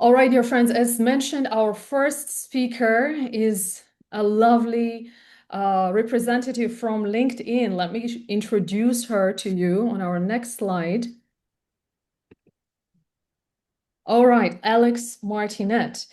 All right, dear friends, as mentioned, our first speaker is a lovely representative from LinkedIn. Let me introduce her to you on our next slide. All right, Alex Martinet.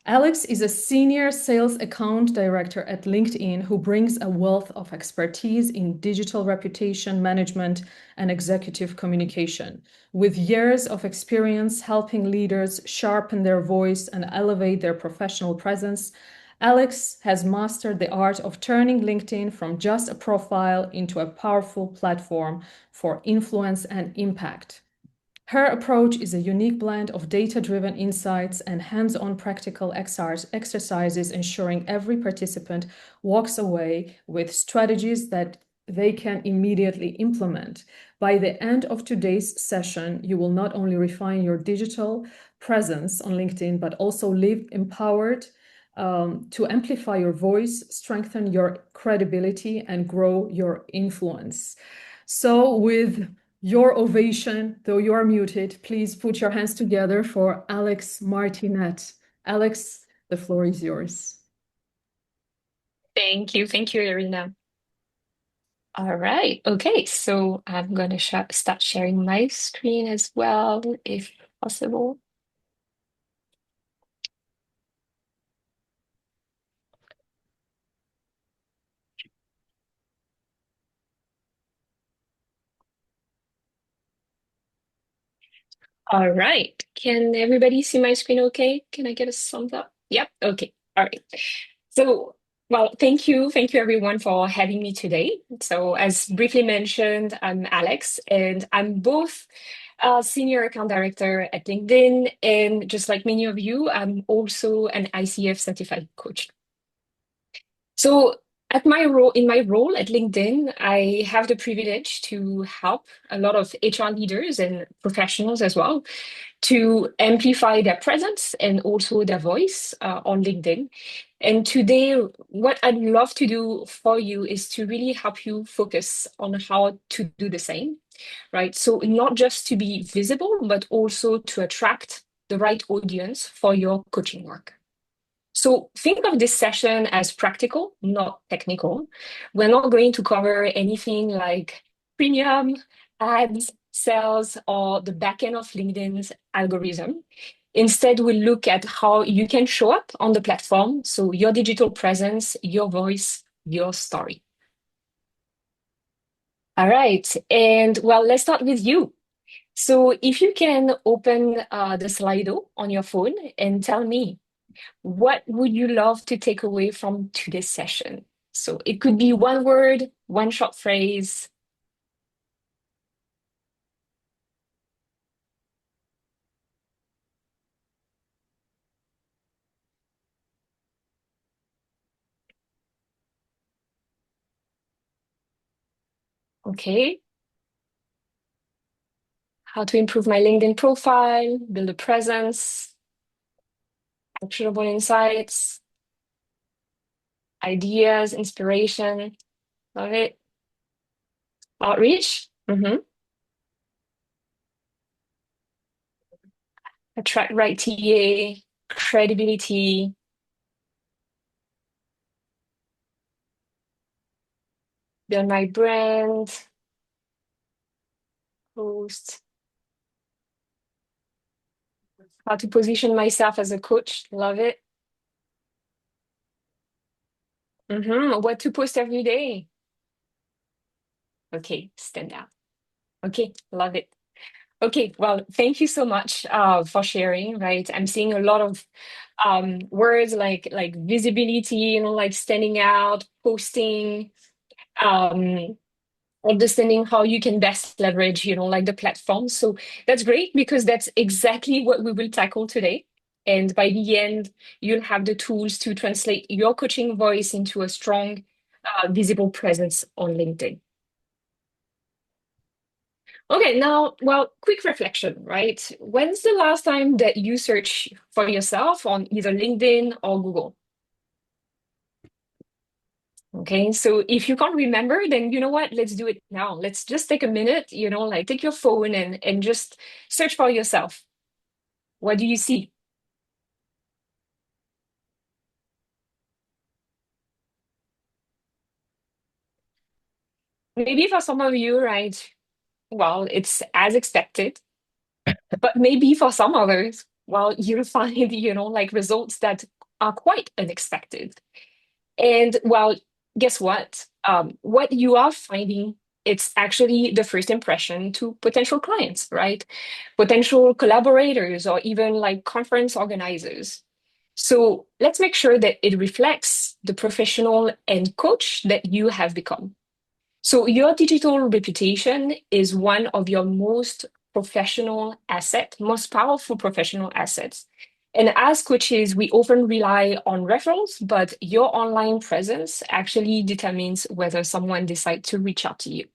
Alex is a senior sales account director at LinkedIn who brings a wealth of expertise in digital reputation management and executive communication. With years of experience helping leaders sharpen their voice and elevate their professional presence, Alex has mastered the art of turning LinkedIn from just a profile into a powerful platform for influence and impact. Her approach is a unique blend of data-driven insights and hands-on practical exercises, ensuring every participant walks away with strategies that they can immediately implement. By the end of today's session, you will not only refine your digital presence on LinkedIn, but also live empowered to amplify your voice, strengthen your credibility, and grow your influence. So with your ovation, though you are muted, please put your hands together for Alex Martinet. Alex, the floor is yours. Thank you. Thank you, Irina. All right. Okay. So I'm going to start sharing my screen as well, if possible. All right. Can everybody see my screen okay? Can I get a thumbs up? Yep. Okay. All right. So, well, thank you. Thank you, everyone, for having me today. So, as briefly mentioned, I'm Alex, and I'm both a senior account director at LinkedIn. And just like many of you, I'm also an ICF certified coach. So in my role at LinkedIn, I have the privilege to help a lot of HR leaders and professionals as well to amplify their presence and also their voice on LinkedIn. And today, what I'd love to do for you is to really help you focus on how to do the same, right? So not just to be visible, but also to attract the right audience for your coaching work. So think of this session as practical, not technical. We're not going to cover anything like premium, ads, sales, or the backend of LinkedIn's algorithm. Instead, we'll look at how you can show up on the platform. So your digital presence, your voice, your story. All right. And well, let's start with you. So if you can open the Slido on your phone and tell me, what would you love to take away from today's session? So it could be one word, one short phrase. Okay. How to improve my LinkedIn profile, build a presence, actionable insights, ideas, inspiration. Love it. Outreach. Attract right TA, credibility, build my brand, post. How to position myself as a coach. Love it. What to post every day. Okay, stand out. Okay, love it. Okay, well, thank you so much for sharing, right? I'm seeing a lot of words like visibility, like standing out, posting, um, understanding how you can best leverage, like the platform. So that's great because that's exactly what we will tackle today. And by the end, you'll have the tools to translate your coaching voice into a strong, visible presence on LinkedIn. Okay, now, well, quick reflection, right? When's the last time that you search for yourself on either LinkedIn or Google? Okay, so if you can't remember, then you know what? Let's do it now. Let's just take a minute, like take your phone and just search for yourself. What do you see? maybe for some of you, right, well, it's as expected, but maybe for some others, well, you'll find, like results that are quite unexpected. And well, guess what? What you are finding, it's actually the first impression to potential clients, right? Potential collaborators, or even like conference organizers. So let's make sure that it reflects the professional and coach that you have become. So your digital reputation is one of your most professional asset, most powerful professional assets. And as coaches, we often rely on referrals, but your online presence actually determines whether someone decides to reach out to you.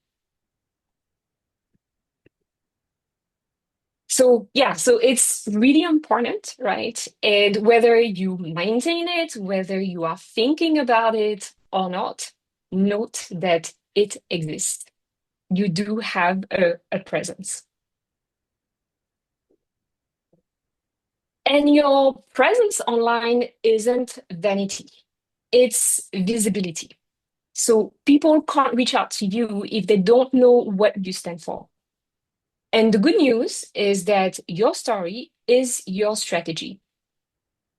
So yeah, so it's really important, right? And whether you maintain it, whether you are thinking about it or not, note that it exists. You do have a presence. And your presence online isn't vanity, it's visibility. So people can't reach out to you if they don't know what you stand for. And the good news is that your story is your strategy.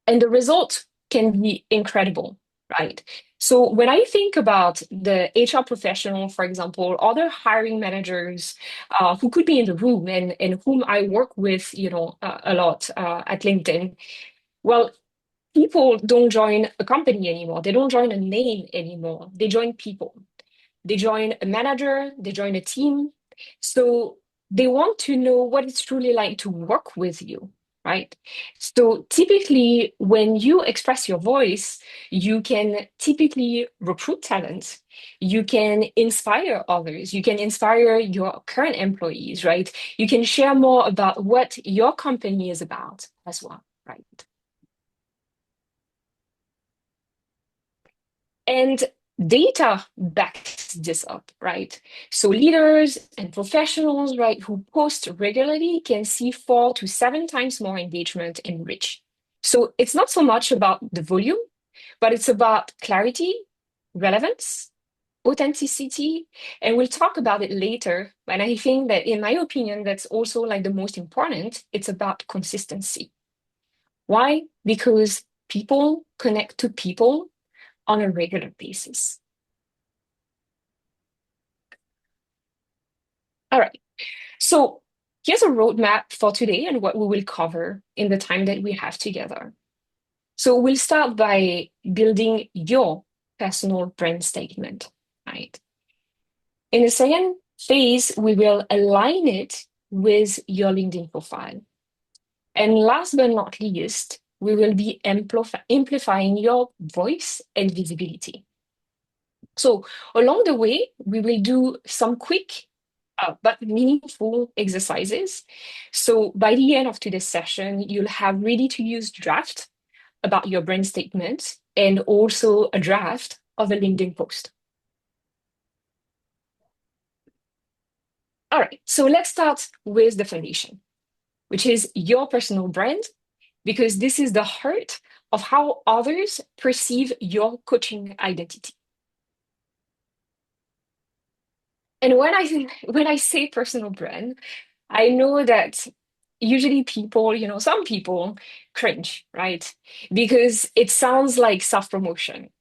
And the result can be incredible, right? So when I think about the HR professional, for example, other hiring managers who could be in the room and whom I work with, a lot at LinkedIn, well, people don't join a company anymore. They don't join a name anymore. They join people. They join a manager, they join a team. So they want to know what it's truly like to work with you, right? So typically, when you express your voice, you can typically recruit talent. You can inspire others. You can inspire your current employees, right? You can share more about what your company is about as well, right? And data backs this up, right? So leaders and professionals, right, who post regularly can see 4 to 7 times more engagement and reach. So it's not so much about the volume, but it's about clarity, relevance, authenticity, and we'll talk about it later. And I think that, in my opinion, that's also like the most important. It's about consistency. Why? Because people connect to people on a regular basis. All right. So here's a roadmap for today and what we will cover in the time that we have together. So we'll start by building your personal brand statement, right? In the second phase, we will align it with your LinkedIn profile. And last but not least, we will be amplifying your voice and visibility. So along the way, we will do some quick but meaningful exercises. So by the end of today's session, you'll have ready to use draft about your brand statement and also a draft of a LinkedIn post. All right, so let's start with the foundation, which is your personal brand, because this is the heart of how others perceive your coaching identity. And when I say personal brand, I know that usually people, some people cringe, right? Because it sounds like self-promotion.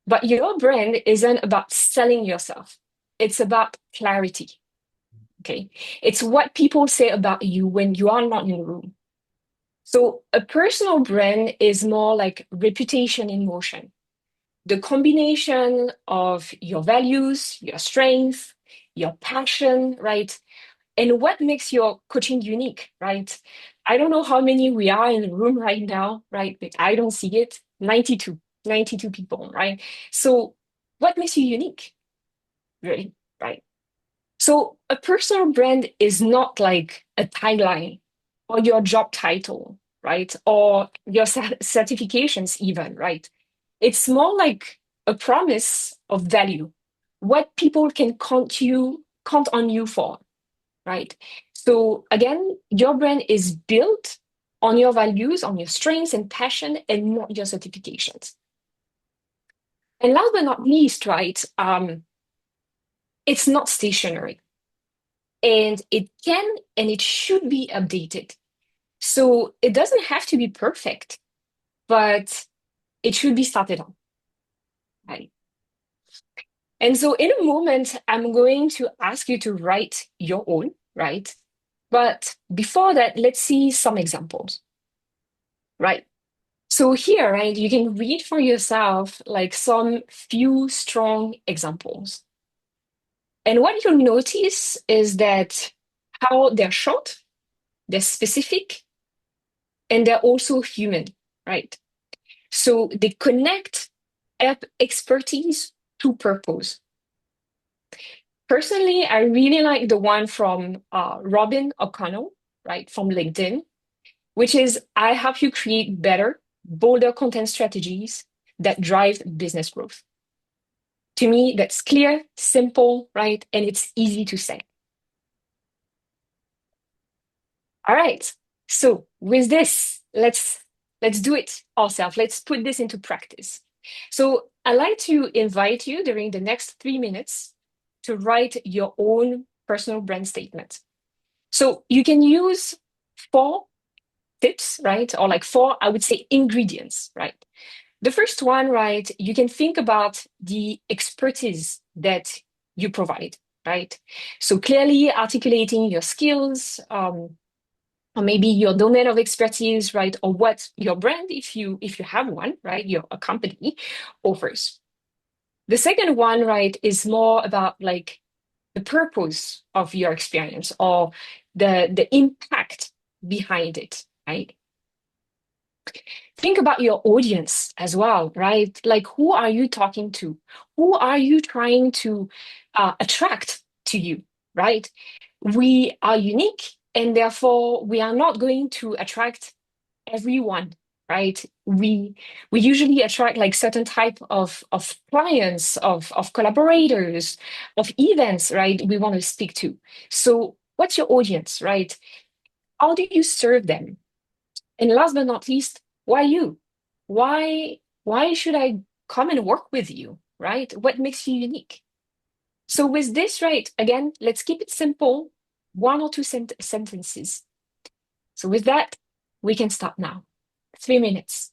But your brand isn't about selling yourself. It's about clarity. Okay. It's what people say about you when you are not in the room. So a personal brand is more like reputation in motion. The combination of your values, your strength, your passion, right? And what makes your coaching unique, right? I don't know how many we are in the room right now, right? But I don't see it. 92 people, right? So what makes you unique, really, right? So a personal brand is not like a tagline or your job title, right? Or your certifications even, right? It's more like a promise of value, what people can count on you for, right? So again, your brand is built on your values, on your strengths and passion, and not your certifications. And last but not least, right? it's not stationary, and it can and it should be updated. So it doesn't have to be perfect, but it should be started on, right? And so in a moment, I'm going to ask you to write your own, right? But before that, let's see some examples, right? So here, right, you can read for yourself like some few strong examples. And what you'll notice is that how they're short, they're specific, and they're also human, right? So they connect expertise to purpose. Personally, I really like the one from Robin O'Connell, right, from LinkedIn, which is I help you create better, bolder content strategies that drive business growth. To me, that's clear, simple, right, and it's easy to say. All right. So with this, let's do it ourselves. Let's put this into practice. So I'd like to invite you during the next 3 minutes to write your own personal brand statement. So you can use 4 tips, right? Or like 4, I would say, ingredients, right? The first one, right? You can think about the expertise that you provide, right? So clearly articulating your skills, or maybe your domain of expertise, right? Or what your brand, if you have one, right? Your a company offers. The second one, right, is more about like the purpose of your experience or the impact behind it, right? Think about your audience as well, right? Like, who are you talking to? Who are you trying to attract to you, right? We are unique, and therefore we are not going to attract everyone, right? We usually attract like certain type of clients, of collaborators, of events, right? We want to speak to. So, what's your audience, right? How do you serve them? And last but not least, why you? Why should I come and work with you, right? What makes you unique? So with this, right, again, let's keep it simple, 1 or 2 sentences. So with that, we can start now. 3 minutes.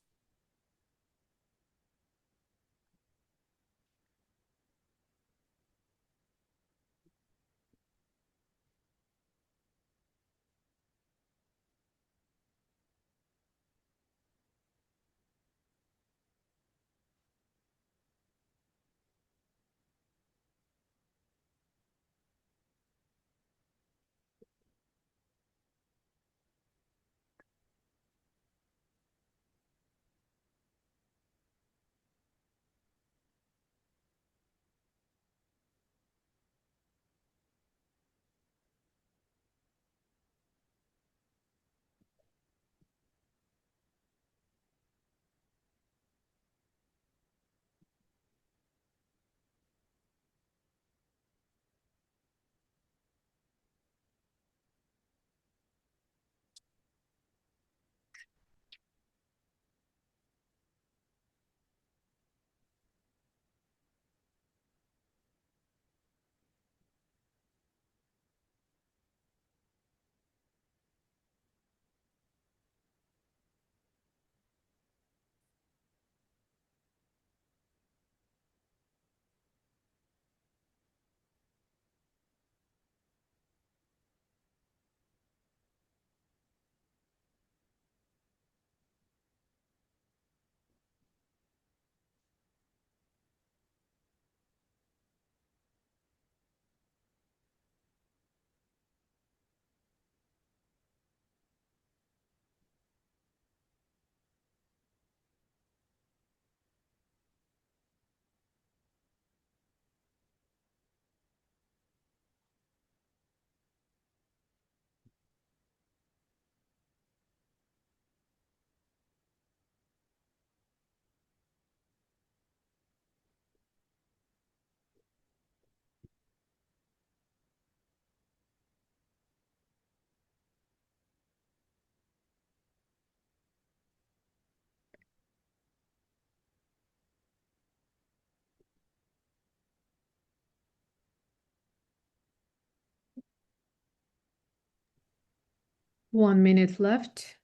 1 minute left.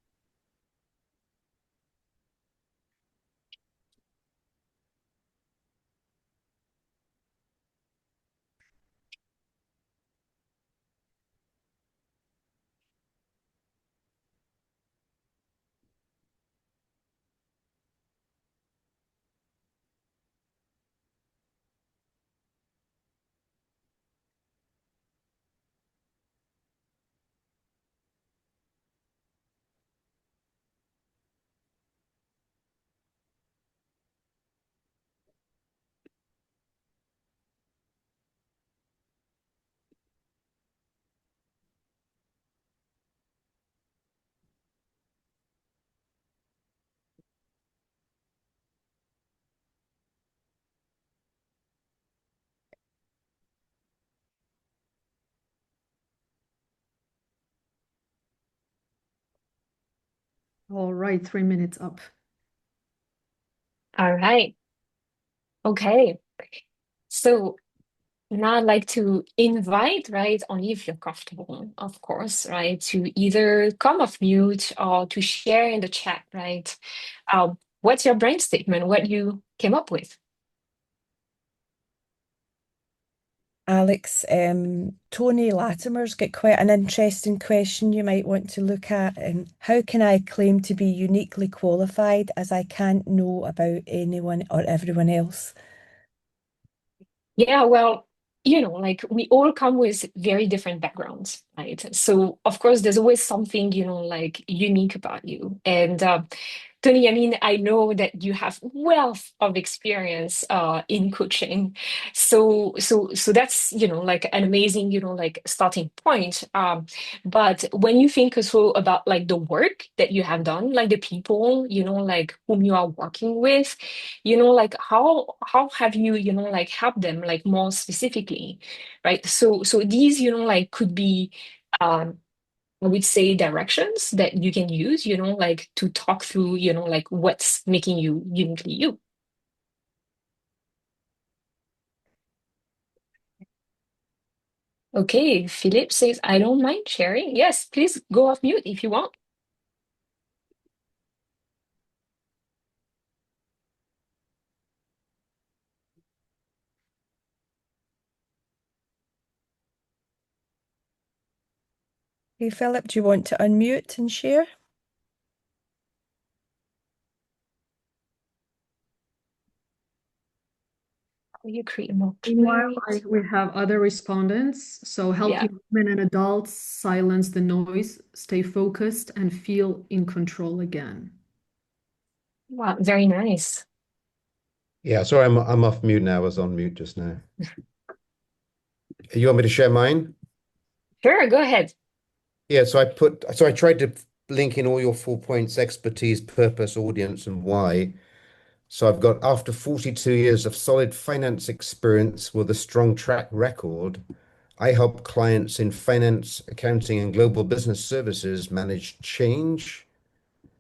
All right, 3 minutes up. All right. Okay. So now I'd like to invite, right, only if you're comfortable, of course, right, to either come off mute or to share in the chat, right? What's your brain statement? What you came up with? Alex, Tony Latimer's got quite an interesting question you might want to look at. How can I claim to be uniquely qualified as I can't know about anyone or everyone else? Yeah, well, like we all come with very different backgrounds, right? So, of course, there's always something, like unique about you. And Tony, I mean, I know that you have wealth of experience in coaching. So that's, like an amazing, like starting point. But when you think also about like the work that you have done, like the people, like whom you are working with, like how have you like helped them like more specifically, right? So these like could be um I would say directions that you can use, like to talk through, like what's making you uniquely you. Okay, Philip says, I don't mind sharing. Yes, please go off mute if you want. Hey, Philip, do you want to unmute and share? Will you create more Meanwhile, clarity? we have other respondents. So Yeah. helping women and adults silence the noise, stay focused, and feel in control again. Wow, very nice. Yeah, sorry, I'm off mute now. I was on mute just now. You want me to share mine? Sure, go ahead. Yeah, so I tried to link in all your 4 points: expertise, purpose, audience, and why. So I've got after 42 years of solid finance experience with a strong track record, I help clients in finance, accounting, and global business services manage change,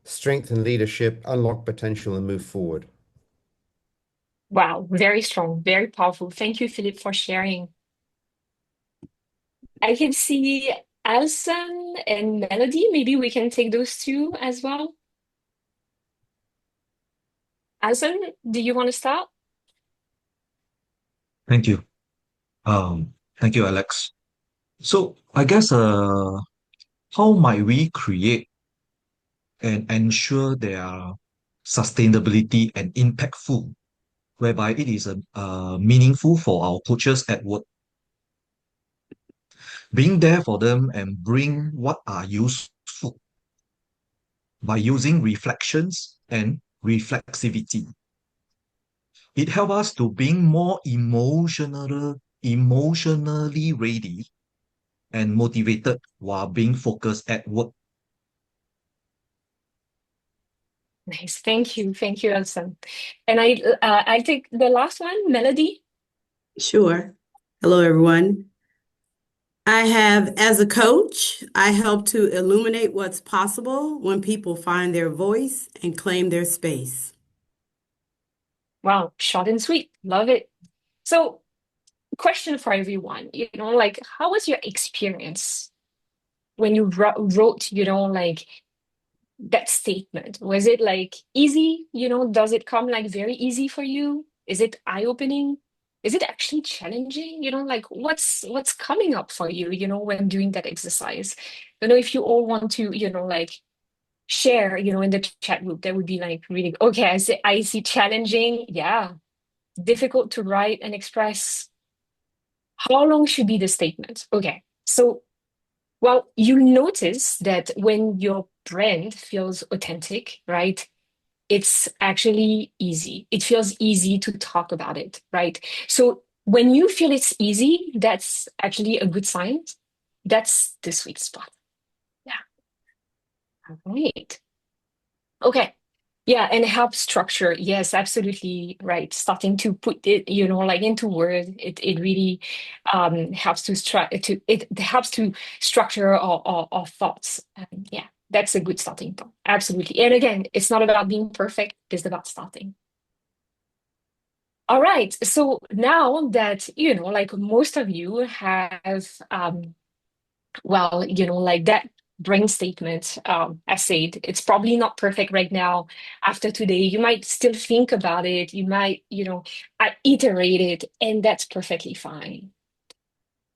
strengthen leadership, unlock potential, and move forward. Wow, very strong, very powerful. Thank you, Philip, for sharing. I can see Alison and Melody. Maybe we can take those two as well. Alison, do you want to start? Thank you. Thank you, Alex. So I guess how might we create and ensure they are sustainability and impactful, whereby it is meaningful for our coaches at work, being there for them and bring what are useful by using reflections and reflexivity. It helps us to being more emotionally ready and motivated while being focused at work. Nice. Thank you, Alison. And I'll take the last one, Melody. Sure. Hello, everyone. As a coach, I help to illuminate what's possible when people find their voice and claim their space. Wow, short and sweet. Love it. So, question for everyone, like, how was your experience when you wrote, like that statement? Was it like easy? Does it come like very easy for you? Is it eye-opening? Is it actually challenging? Like what's coming up for you, when doing that exercise? I don't know if you all want to, like share, in the chat group. That would be like really okay. I see challenging. Yeah. Difficult to write and express. How long should be the statement? Okay. So, well, you notice that when your brand feels authentic, right? It's actually easy. It feels easy to talk about it, right? So when you feel it's easy, that's actually a good sign. That's the sweet spot. Yeah. All right. Okay. Yeah, and help structure. Yes, absolutely right. Starting to put it, like into word, it really helps it helps to structure our thoughts. Yeah, that's a good starting point. Absolutely. And again, it's not about being perfect, it's about starting. All right. So now that, like most of you have well, like that brain statement, I said, it's probably not perfect right now. After today, you might still think about it. You might, iterate it, and that's perfectly fine.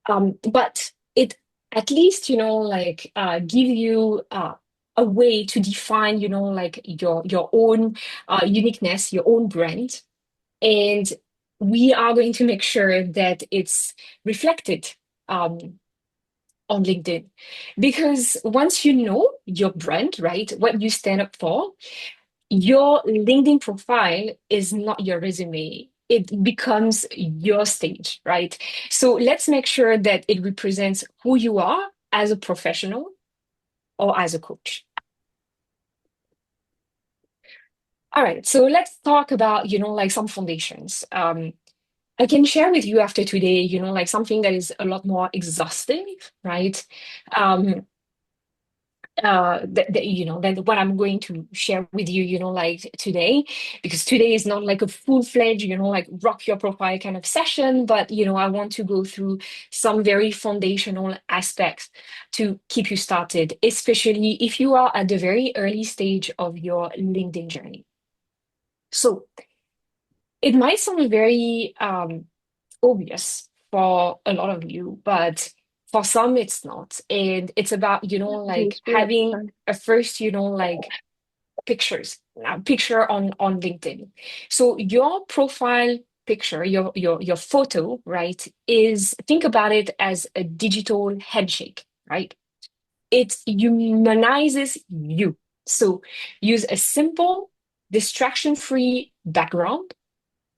But it at least, like give you a way to define, like your own uniqueness, your own brand. And we are going to make sure that it's reflected um, on LinkedIn. Because once you know your brand, right, what you stand up for, your LinkedIn profile is not your resume. It becomes your stage, right? So let's make sure that it represents who you are as a professional or as a coach. All right, so let's talk about, like some foundations. I can share with you after today, like something that is a lot more exhaustive, right? Than what I'm going to share with you, like today, because today is not like a full-fledged, like rock your profile kind of session, but, I want to go through some very foundational aspects to keep you started, especially if you are at the very early stage of your LinkedIn journey. So it might sound very obvious for a lot of you, but for some it's not. And it's about, like having a first, like picture on LinkedIn. So your profile picture, your photo, right, is think about it as a digital handshake, right? It humanizes you. So use a simple, distraction-free background,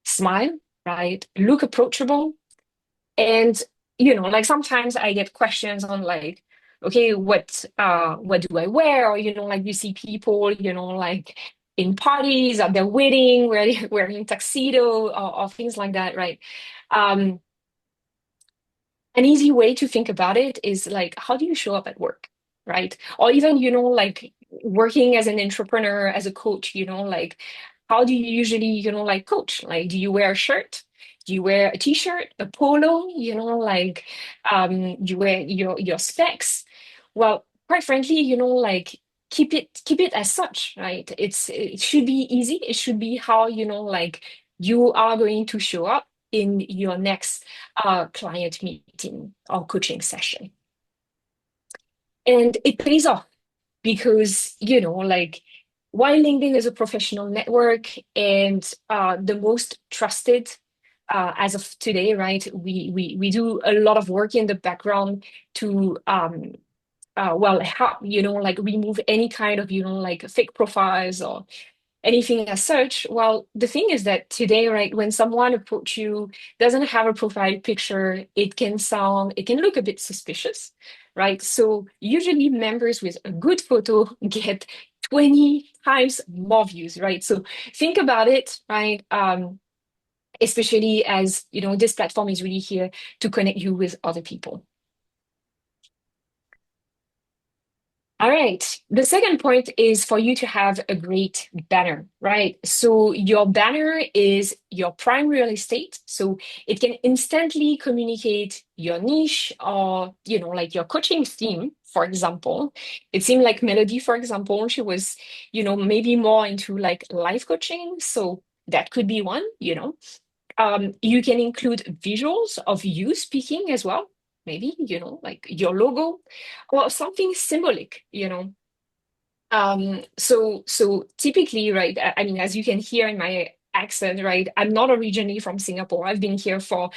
smile, right? Look approachable, and like sometimes I get questions on like, okay, what do I wear? Or like you see people, like in parties at their wedding where they're wearing tuxedo or things like that, right? Um, an easy way to think about it is like, how do you show up at work, right? Or even, like working as an entrepreneur, as a coach, like how do you usually, like coach? Like, do you wear a shirt? Do you wear a t-shirt, a polo? Like you wear your specs. Well, quite frankly, like keep it as such, right? It should be easy. It should be how, like you are going to show up in your next client meeting or coaching session. And it pays off because, like while LinkedIn is a professional network and the most trusted as of today, right? We do a lot of work in the background to well help, like remove any kind of, like fake profiles or anything as such. Well, the thing is that today, right, when someone approach you, doesn't have a profile picture, it can look a bit suspicious, right? So usually members with a good photo get 20 times more views, right? So think about it, right? Especially as, this platform is really here to connect you with other people. All right. The second point is for you to have a great banner, right? So your banner is your prime real estate. So it can instantly communicate your niche or, like your coaching theme, for example. It seemed like Melody, for example, she was, maybe more into like life coaching. So that could be one. You can include visuals of you speaking as well. Maybe, like your logo or something symbolic. So typically, right, I mean, as you can hear in my accent, right, I'm not originally from Singapore. I've been here for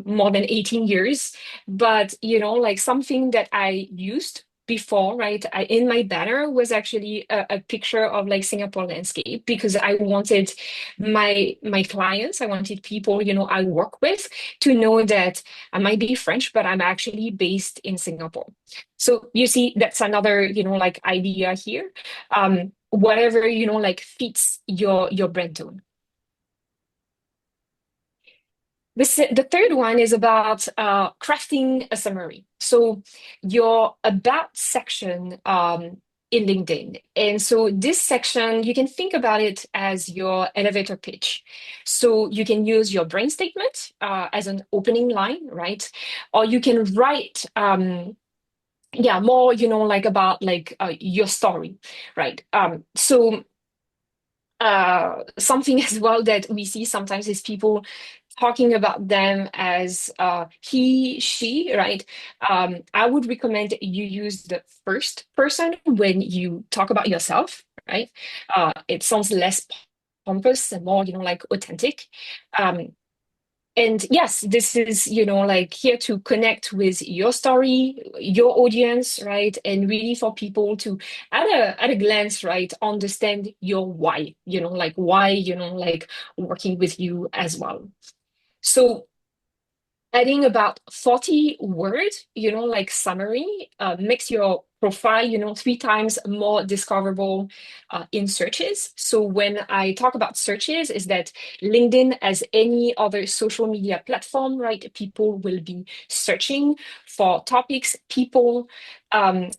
more than 18 years. But, like something that I used before, right, in my banner was actually a picture of like Singapore landscape because I wanted my clients, I wanted people, I work with to know that I might be French, but I'm actually based in Singapore. So you see, that's another, like idea here. Whatever, like fits your brand tone. The third one is about crafting a summary. So your about section in LinkedIn. And so this section, you can think about it as your elevator pitch. So you can use your brain statement as an opening line, right? Or you can write more like about like your story, right? So something as well that we see sometimes is people talking about them as he, she, right? I would recommend you use the first person when you talk about yourself, right? It sounds less pompous and more like authentic. And yes, this is, like here to connect with your story, your audience, right? And really for people to, at a glance, right, understand your why, like why, like working with you as well. So adding about 40 words, like summary, makes your profile, 3 times more discoverable in searches. So when I talk about searches, is that LinkedIn, as any other social media platform, right? People will be searching for topics, people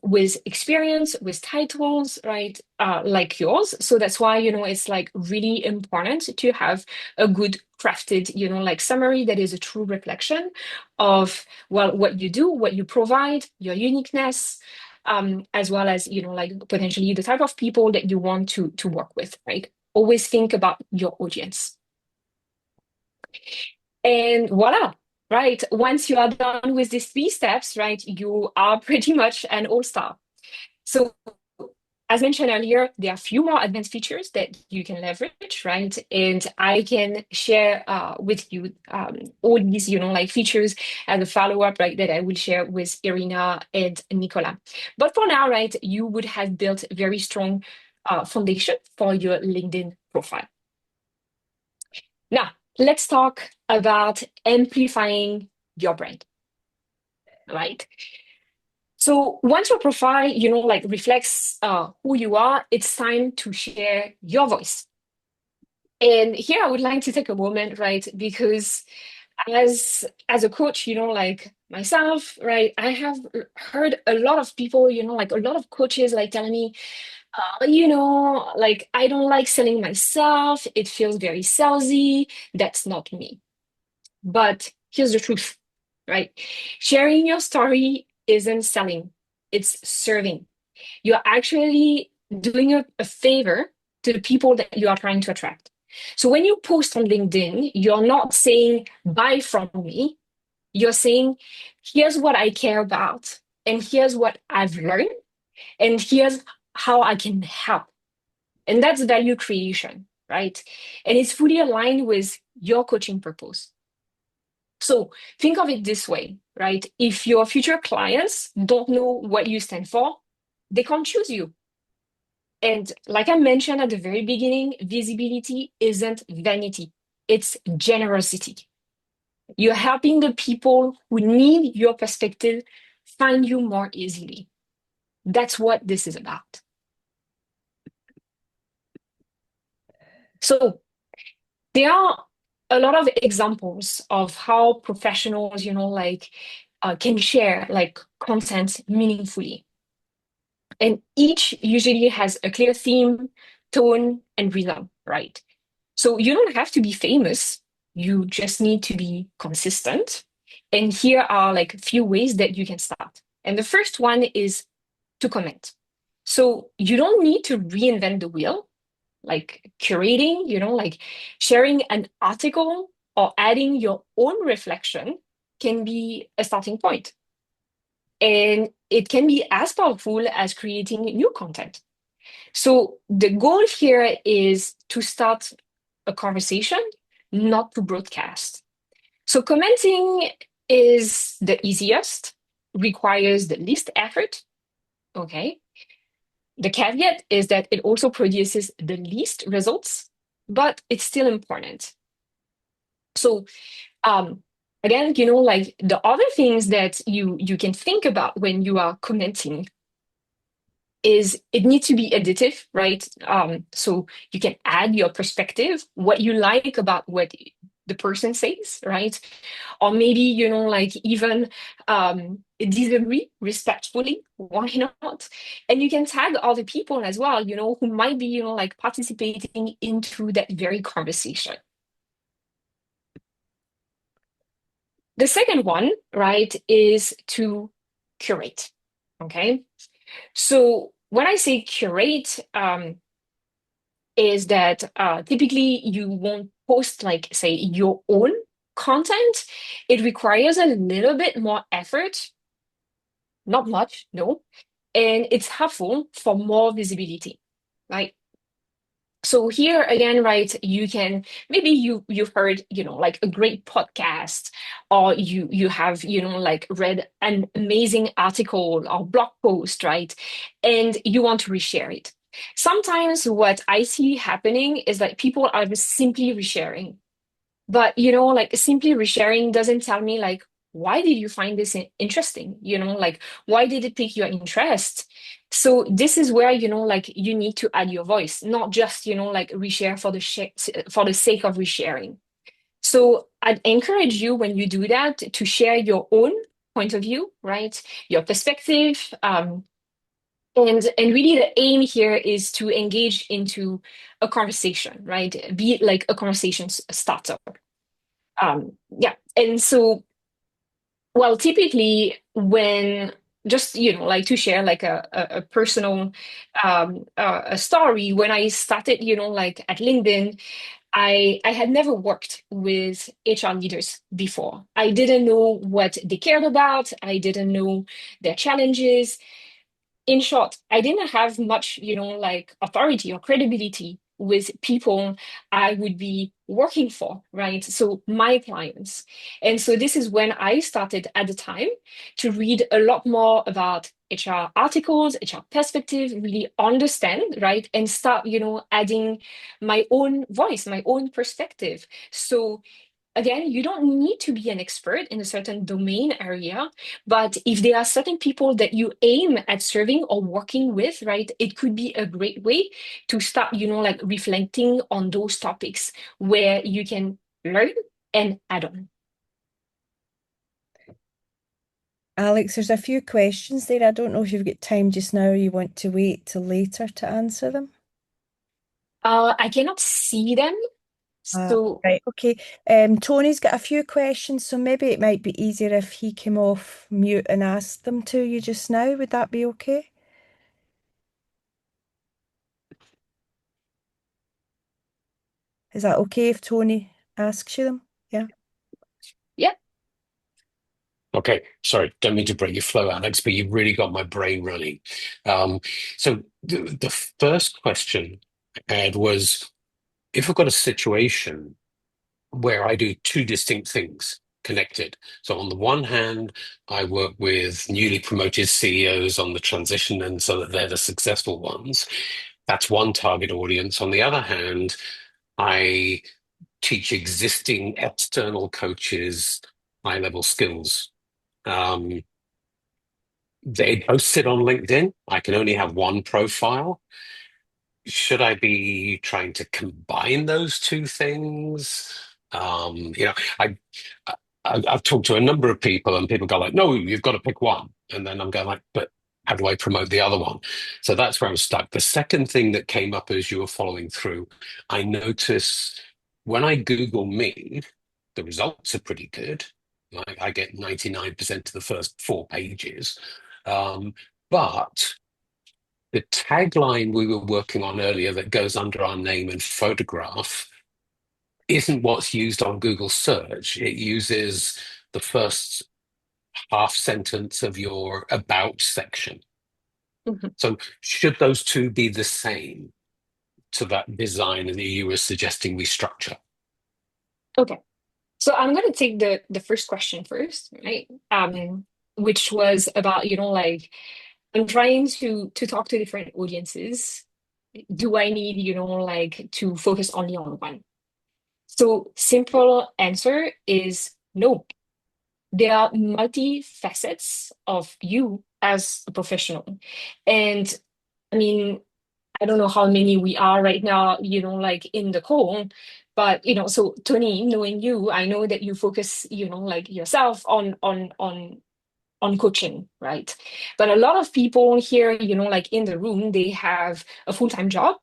with experience, with titles, right? Like yours. So that's why, it's like really important to have a good crafted, like summary that is a true reflection of, well, what you do, what you provide, your uniqueness, as well as, like potentially the type of people that you want to work with, right? Always think about your audience. And voila, right? Once you are done with these 3 steps, right, you are pretty much an all-star. So as mentioned earlier, there are a few more advanced features that you can leverage, right? And I can share with you all these, like features as a follow-up, right, that I will share with Irina and Nicola. But for now, right, you would have built a very strong foundation for your LinkedIn profile. Now, let's talk about amplifying your brand, right? So once your profile, like reflects who you are, it's time to share your voice. And here I would like to take a moment, right? Because as a coach, like myself, right, I have heard a lot of people, like a lot of coaches like telling me, like I don't like selling myself. It feels very salesy. That's not me. But here's the truth, right? Sharing your story isn't selling, it's serving. You're actually doing a favor to the people that you are trying to attract. So when you post on LinkedIn, you're not saying, buy from me. You're saying, here's what I care about, and here's what I've learned, and here's how I can help. And that's value creation, right? And it's fully aligned with your coaching purpose. So think of it this way, right? If your future clients don't know what you stand for, they can't choose you. And like I mentioned at the very beginning, visibility isn't vanity, it's generosity. You're helping the people who need your perspective find you more easily. That's what this is about. So there are a lot of examples of how professionals, like can share like content meaningfully. And each usually has a clear theme, tone, and rhythm, right? So you don't have to be famous. You just need to be consistent. And here are like a few ways that you can start. And the first one is to comment. So you don't need to reinvent the wheel, like curating, like sharing an article or adding your own reflection can be a starting point. And it can be as powerful as creating new content. So the goal here is to start a conversation, not to broadcast. So commenting is the easiest, requires the least effort. Okay. The caveat is that it also produces the least results, but it's still important. So again, like the other things that you can think about when you are commenting is it needs to be additive, right? So you can add your perspective, what you like about what the person says, right? Or maybe, like even disagree respectfully, why not? And you can tag other people as well, who might be, like participating into that very conversation. The second one, right, is to curate, okay? So when I say curate, is that typically you won't post like, say, your own content. It requires a little bit more effort, not much, no. And it's helpful for more visibility, right? So here again, right, you can maybe you've heard, like a great podcast, or you have, like read an amazing article or blog post, right? And you want to reshare it. Sometimes what I see happening is that people are just simply resharing. But, like simply resharing doesn't tell me like, why did you find this interesting? Like, why did it pique your interest? So this is where, like you need to add your voice, not just, like reshare for for the sake of resharing. So I'd encourage you when you do that to share your own point of view, right? Your perspective. And really the aim here is to engage into a conversation, right? Be it like a conversation starter. Yeah. And so, well, typically when just, like to share like a personal a story, when I started, like at LinkedIn, I had never worked with HR leaders before. I didn't know what they cared about. I didn't know their challenges. In short, I didn't have much, like authority or credibility with people I would be working for, right? So my clients. And so this is when I started at the time to read a lot more about HR articles, HR perspective, really understand, right? And start, adding my own voice, my own perspective. So again, you don't need to be an expert in a certain domain area, but if there are certain people that you aim at serving or working with, right, it could be a great way to start, like reflecting on those topics where you can learn and add on. Alex, there's a few questions there. I don't know if you've got time just now or you want to wait till later to answer them. I cannot see them. So Right, okay. Tony's got a few questions, so maybe it might be easier if he came off mute and asked them to you just now. Would that be okay? Is that okay if Tony asks you them? Yeah. yeah. Okay, sorry, don't mean to break your flow, Alex, but you've really got my brain running. So the first question I had was, if I've got a situation where I do two distinct things connected. So on the one hand, I work with newly promoted CEOs on the transition and so that they're the successful ones. That's one target audience. On the other hand, I teach existing external coaches high-level skills. They both sit on LinkedIn. I can only have one profile. Should I be trying to combine those two things? You know, I've talked to a number of people, and people go like, "No, you've got to pick one." And then I'm going like, "But how do I promote the other one? So that's where I'm stuck. The second thing that came up as you were following through, I notice when I Google me, the results are pretty good. Like I get 99% to the first 4 pages. But the tagline we were working on earlier that goes under our name and photograph isn't what's used on Google search. It uses the first half sentence of your about section. Mhm. So should those two be the same to that design that you were suggesting we structure? Okay. So I'm going to take the first question first, right? Which was about, like I'm trying to talk to different audiences. Do I need, like to focus only on one? So simple answer is no. There are multi-facets of you as a professional. And I mean, I don't know how many we are right now, like in the call, but so Tony, knowing you, I know that you focus, like yourself on coaching, right? But a lot of people here, like in the room, they have a full-time job.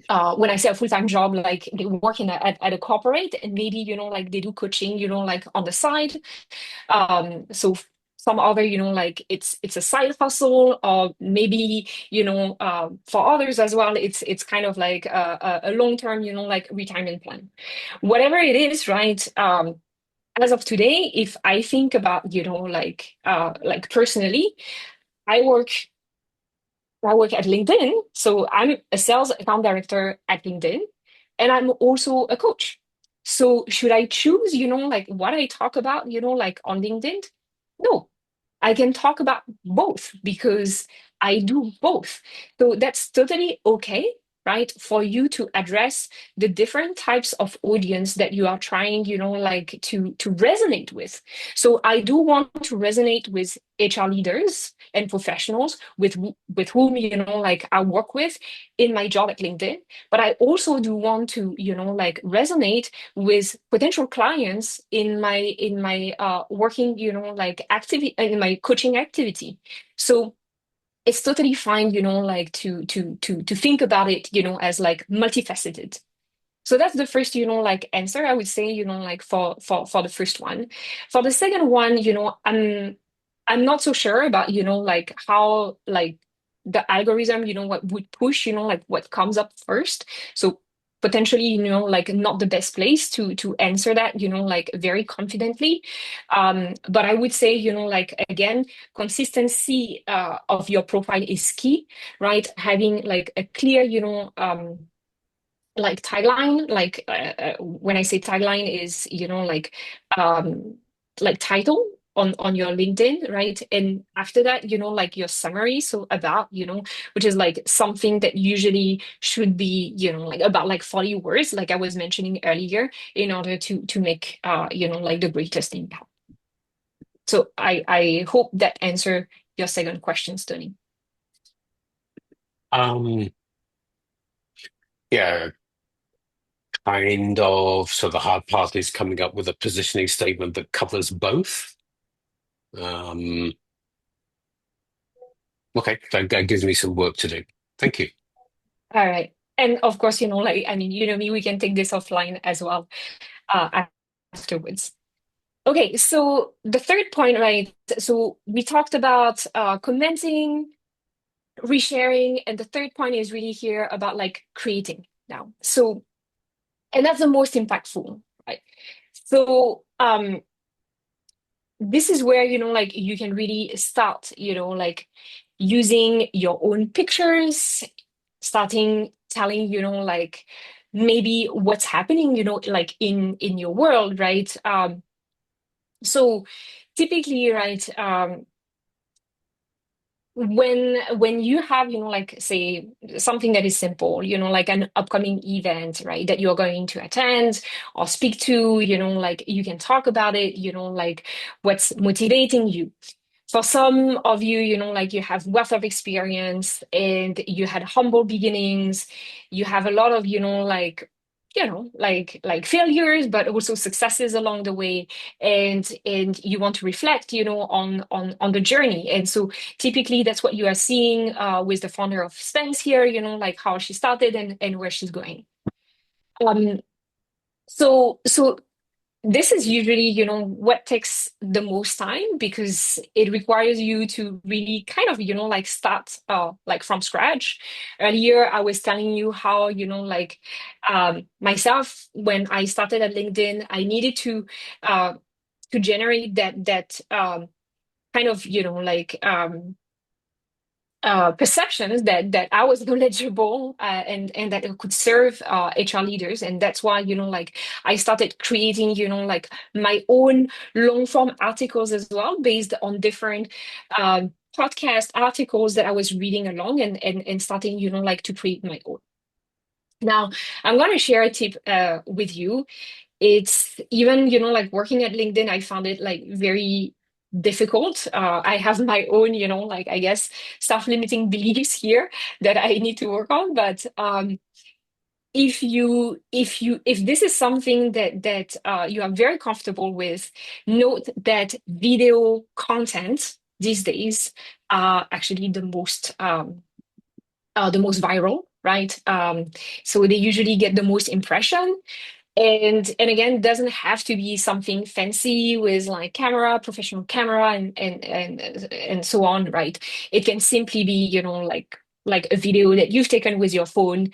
When I say a full-time job, like they work at a corporate and maybe, like they do coaching, like on the side. So some other, like it's a side hustle, or maybe, for others as well, it's kind of like a long-term, like retirement plan. Whatever it is, right? As of today, if I think about, like personally, I work I work at LinkedIn. So I'm a sales account director at LinkedIn, and I'm also a coach. So should I choose, like what I talk about, like on LinkedIn? No, I can talk about both because I do both. So that's totally okay, right? For you to address the different types of audience that you are trying, like to resonate with. So I do want to resonate with HR leaders and professionals with whom, like I work with in my job at LinkedIn. But I also do want to, like resonate with potential clients in my working, like activity in my coaching activity. So it's totally fine, like to think about it, as like multifaceted. So that's the first, like answer I would say, like for the first one. For the second one, I'm not so sure about, like how like the algorithm, what would push, like what comes up first. So potentially, like not the best place to answer that, like very confidently. But I would say, like again, consistency of your profile is key, right? Having like a clear, like tagline, like when I say tagline is, like title on your LinkedIn, right? And after that, like your summary, so about, which is like something that usually should be, like about like 40 words, like I was mentioning earlier, in order to make like the greatest impact. So I hope that answer your second question, Tony. Yeah, kind of. So the hard part is coming up with a positioning statement that covers both. Okay, that gives me some work to do. Thank you. All right. And of course, like, I mean, me, we can take this offline as well afterwards. Okay, so the third point, right? So we talked about commenting, resharing, and the third point is really here about like creating now. So, and that's the most impactful, right? So this is where, like you can really start, like using your own pictures, starting telling, like maybe what's happening, like in your world, right? So typically, right, when you have, like say something that is simple, like an upcoming event, right, that you're going to attend or speak to, like you can talk about it, like what's motivating you. For some of you, like you have wealth of experience and you had humble beginnings, you have a lot of, like like failures, but also successes along the way, and you want to reflect, on the journey. And so typically that's what you are seeing with the founder of Spence here, like how she started and where she's going. So this is usually, what takes the most time, because it requires you to really kind of, like start like from scratch. Earlier, I was telling you how, like myself, when I started at LinkedIn, I needed to generate that kind of, like perceptions that I was knowledgeable, and that I could serve HR leaders. And that's why, like I started creating, like my own long form articles as well, based on different podcast articles that I was reading along, and starting, like to create my own. Now, I'm going to share a tip with you. It's even, like working at LinkedIn, I found it like very difficult. I have my own, like I guess self-limiting beliefs here that I need to work on. But if this is something that you are very comfortable with, note that video content these days are actually the most viral, right? So they usually get the most impression. And again, doesn't have to be something fancy with like professional camera, and so on, right? It can simply be, like a video that you've taken with your phone,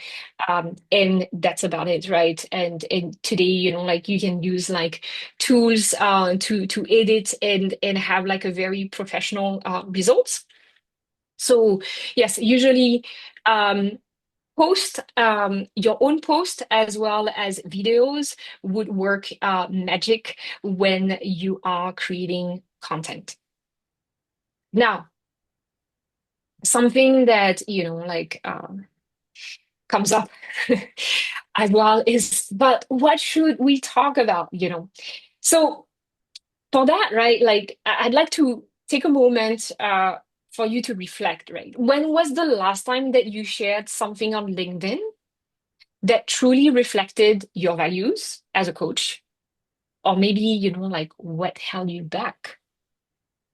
and that's about it, right? And today, like you can use like tools to edit and have like a very professional results. So yes, usually post your own post as well as videos would work magic when you are creating content. Now, something that like comes up as well is, but what should we talk about? So for that, right? Like I'd like to take a moment for you to reflect, right? When was the last time that you shared something on LinkedIn that truly reflected your values as a coach? Or maybe, like what held you back,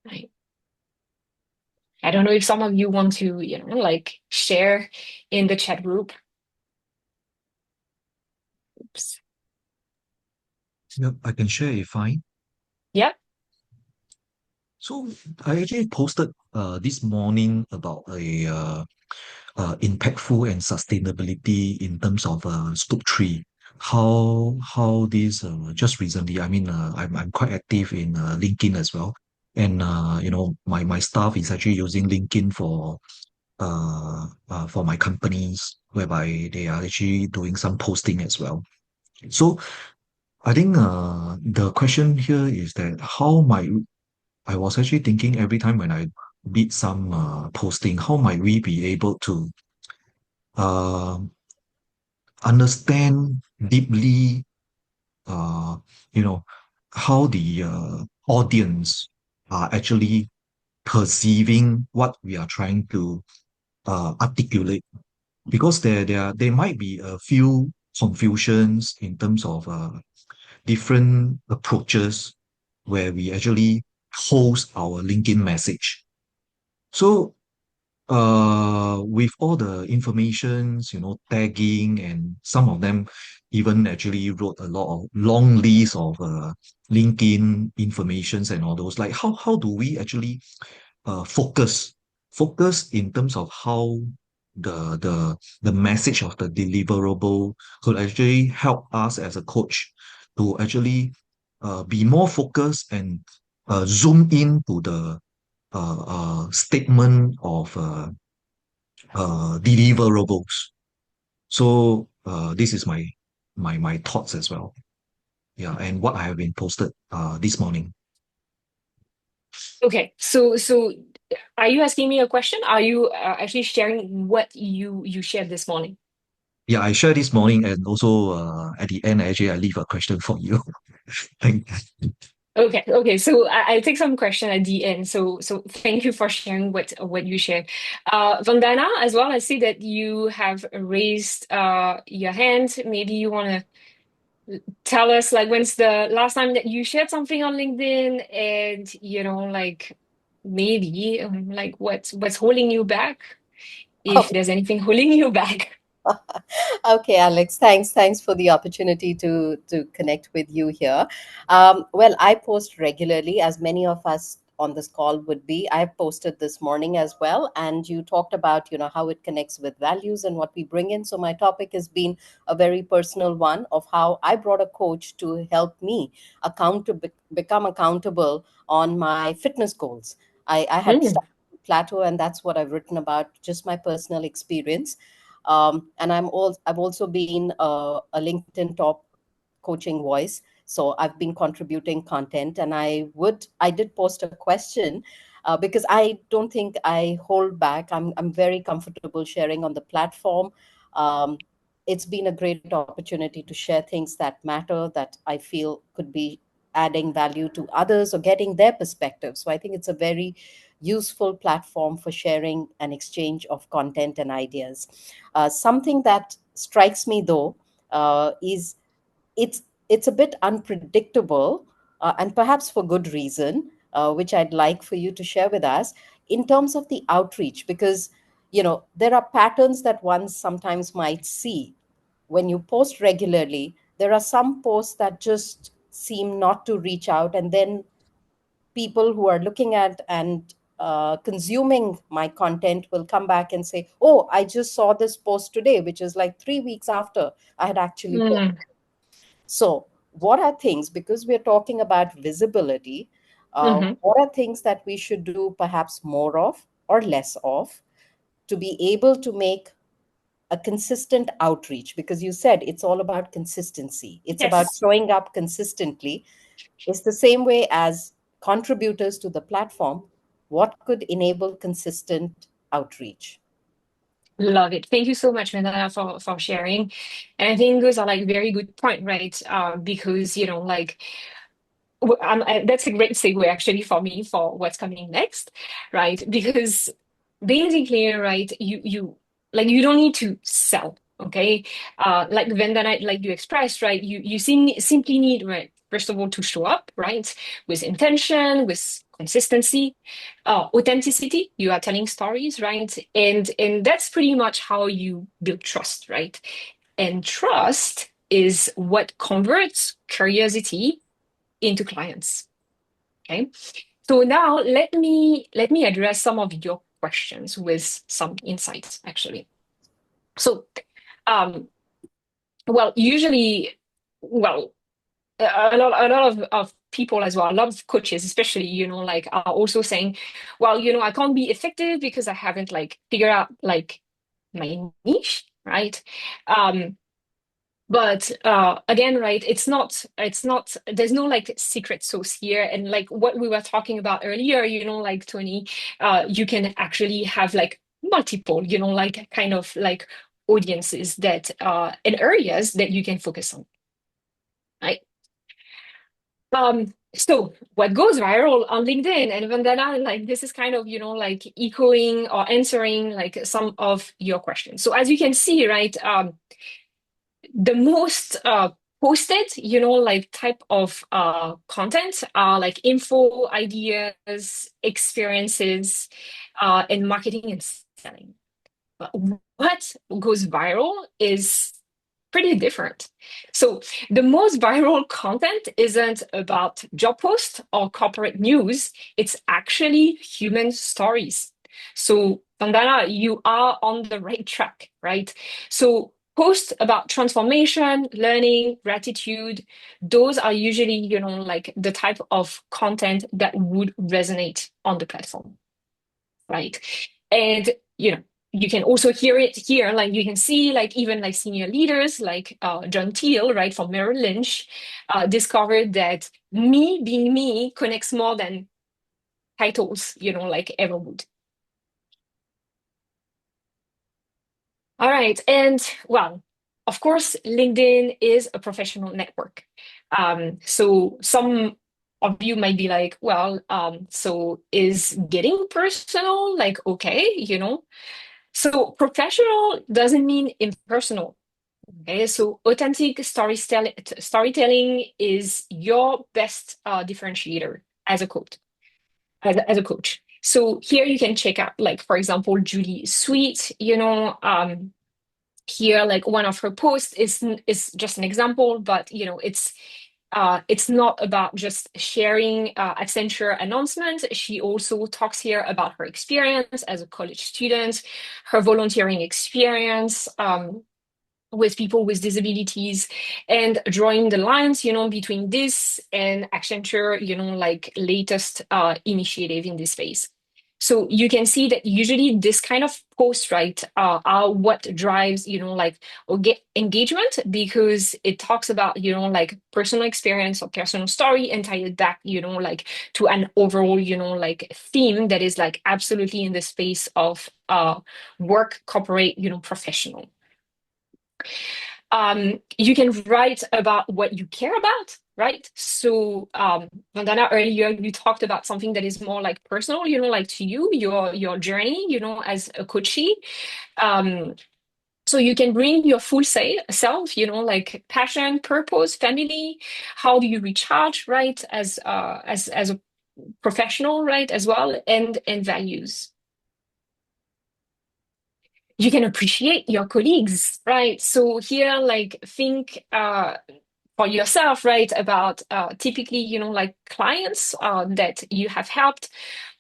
right? I don't know if some of you want to, like share in the chat group. Oops. Yep, I can share if I. Yeah. So I actually posted this morning about impactful and sustainability in terms of scope 3. How this just recently, I mean, I'm quite active in LinkedIn as well. And my staff is actually using LinkedIn for my companies, whereby they are actually doing some posting as well. So I think the question here is that how might I was actually thinking every time when I did some posting, how might we be able to uh, understand deeply, uh, you know, how the audience are actually perceiving what we are trying to articulate, because there might be a few confusions in terms of different approaches where we actually host our LinkedIn message. So with all the informations, tagging, and some of them even actually wrote a lot of long lists of LinkedIn informations and all those. Like how do we actually focus in terms of how the message of the deliverable could actually help us as a coach to actually be more focused and zoom in to the statement of deliverables. So this is my thoughts as well. Yeah, and what I have been posted this morning. Okay. So are you asking me a question? Are you actually sharing what you shared this morning? Yeah, I shared this morning, and also at the end, actually, I leave a question for you. Thank. Okay. So I take some question at the end. So thank you for sharing what you shared. Vandana, as well, I see that you have raised your hand. Maybe you want to tell us like when's the last time that you shared something on LinkedIn, and like maybe like what's holding you back, if there's anything holding you back. Okay, Alex, thanks for the opportunity to connect with you here. Well, I post regularly, as many of us on this call would be. I posted this morning as well, and you talked about how it connects with values and what we bring in. So my topic has been a very personal one of how I brought a coach to help me become accountable on my fitness goals. I had Mm, started to plateau, and that's what I've written about, just my personal experience. And I've also been a LinkedIn top coaching voice. So I've been contributing content, and I did post a question because I don't think I hold back. I'm very comfortable sharing on the platform. Um, it's been a great opportunity to share things that matter, that I feel could be adding value to others or getting their perspective. So I think it's a very useful platform for sharing and exchange of content and ideas. Something that strikes me though is it's it's a bit unpredictable, and perhaps for good reason, which I'd like for you to share with us in terms of the outreach, because there are patterns that one sometimes might see when you post regularly. There are some posts that just seem not to reach out, and then people who are looking at and consuming my content will come back and say, "Oh, I just saw this post today," which is like 3 weeks after I had actually posted. mm, So, what are things, because we're talking about visibility, mhm. what are things that we should do perhaps more of or less of to be able to make a consistent outreach? Because you said it's all about consistency, it's about Yes. showing up consistently. It's the same way as contributors to the platform. What could enable consistent outreach? Love it. Thank you so much, Vandana, for sharing. And I think those are like very good point, right? Because like that's a great segue actually for me for what's coming next, right? Because basically, right, you don't need to sell, okay? Like Vandana, like you expressed, right? Simply need, right, first of all, to show up, right, with intention, with consistency, authenticity. You are telling stories, right? And that's pretty much how you build trust, right? And trust is what converts curiosity into clients. Okay. So now let me address some of your questions with some insights, actually. So, um, well, usually, well, a lot of people as well, a lot of coaches, especially, like are also saying, well, I can't be effective because I haven't like figured out like my niche, right? Um, But again, right, it's not, there's no like secret sauce here. And like what we were talking about earlier, like Tony, you can actually have like multiple, like kind of like audiences that and areas that you can focus on, right? So what goes viral on LinkedIn, and Vandana, like this is kind of, like echoing or answering like some of your questions. So as you can see, right, the most posted, like type of content are like info, ideas, experiences, and marketing and selling. But what goes viral is pretty different. So the most viral content isn't about job posts or corporate news. It's actually human stories. So Vandana, you are on the right track, right? So posts about transformation, learning, gratitude, those are usually, like the type of content that would resonate on the platform, right? And you can also hear it here, like you can see like even like senior leaders like John Teal, right, from Merrill Lynch, discovered that me being me connects more than titles, like ever would. All right. And well, of course, LinkedIn is a professional network. So some of you might be like, well, so is getting personal like okay, So professional doesn't mean impersonal. Okay, so authentic storytelling is your best differentiator as a coach. As a coach. So here you can check out, like for example, Julie Sweet. Here like one of her posts is just an example, but it's not about just sharing Accenture announcements. She also talks here about her experience as a college student, her volunteering experience with people with disabilities, and drawing the lines, between this and Accenture, like latest initiative in this space. So you can see that usually this kind of posts, right, are what drives, like engagement, because it talks about, like personal experience or personal story and tie it back, like to an overall, like theme that is like absolutely in the space of work, corporate, professional. You can write about what you care about, right? So, Vandana, earlier you talked about something that is more like personal, like to you, your journey, as a coachee. So you can bring your full self, like passion, purpose, family. How do you recharge, right? As a professional, right, as well, and values. You can appreciate your colleagues, right? So here, like think for yourself, right, about typically, like clients that you have helped.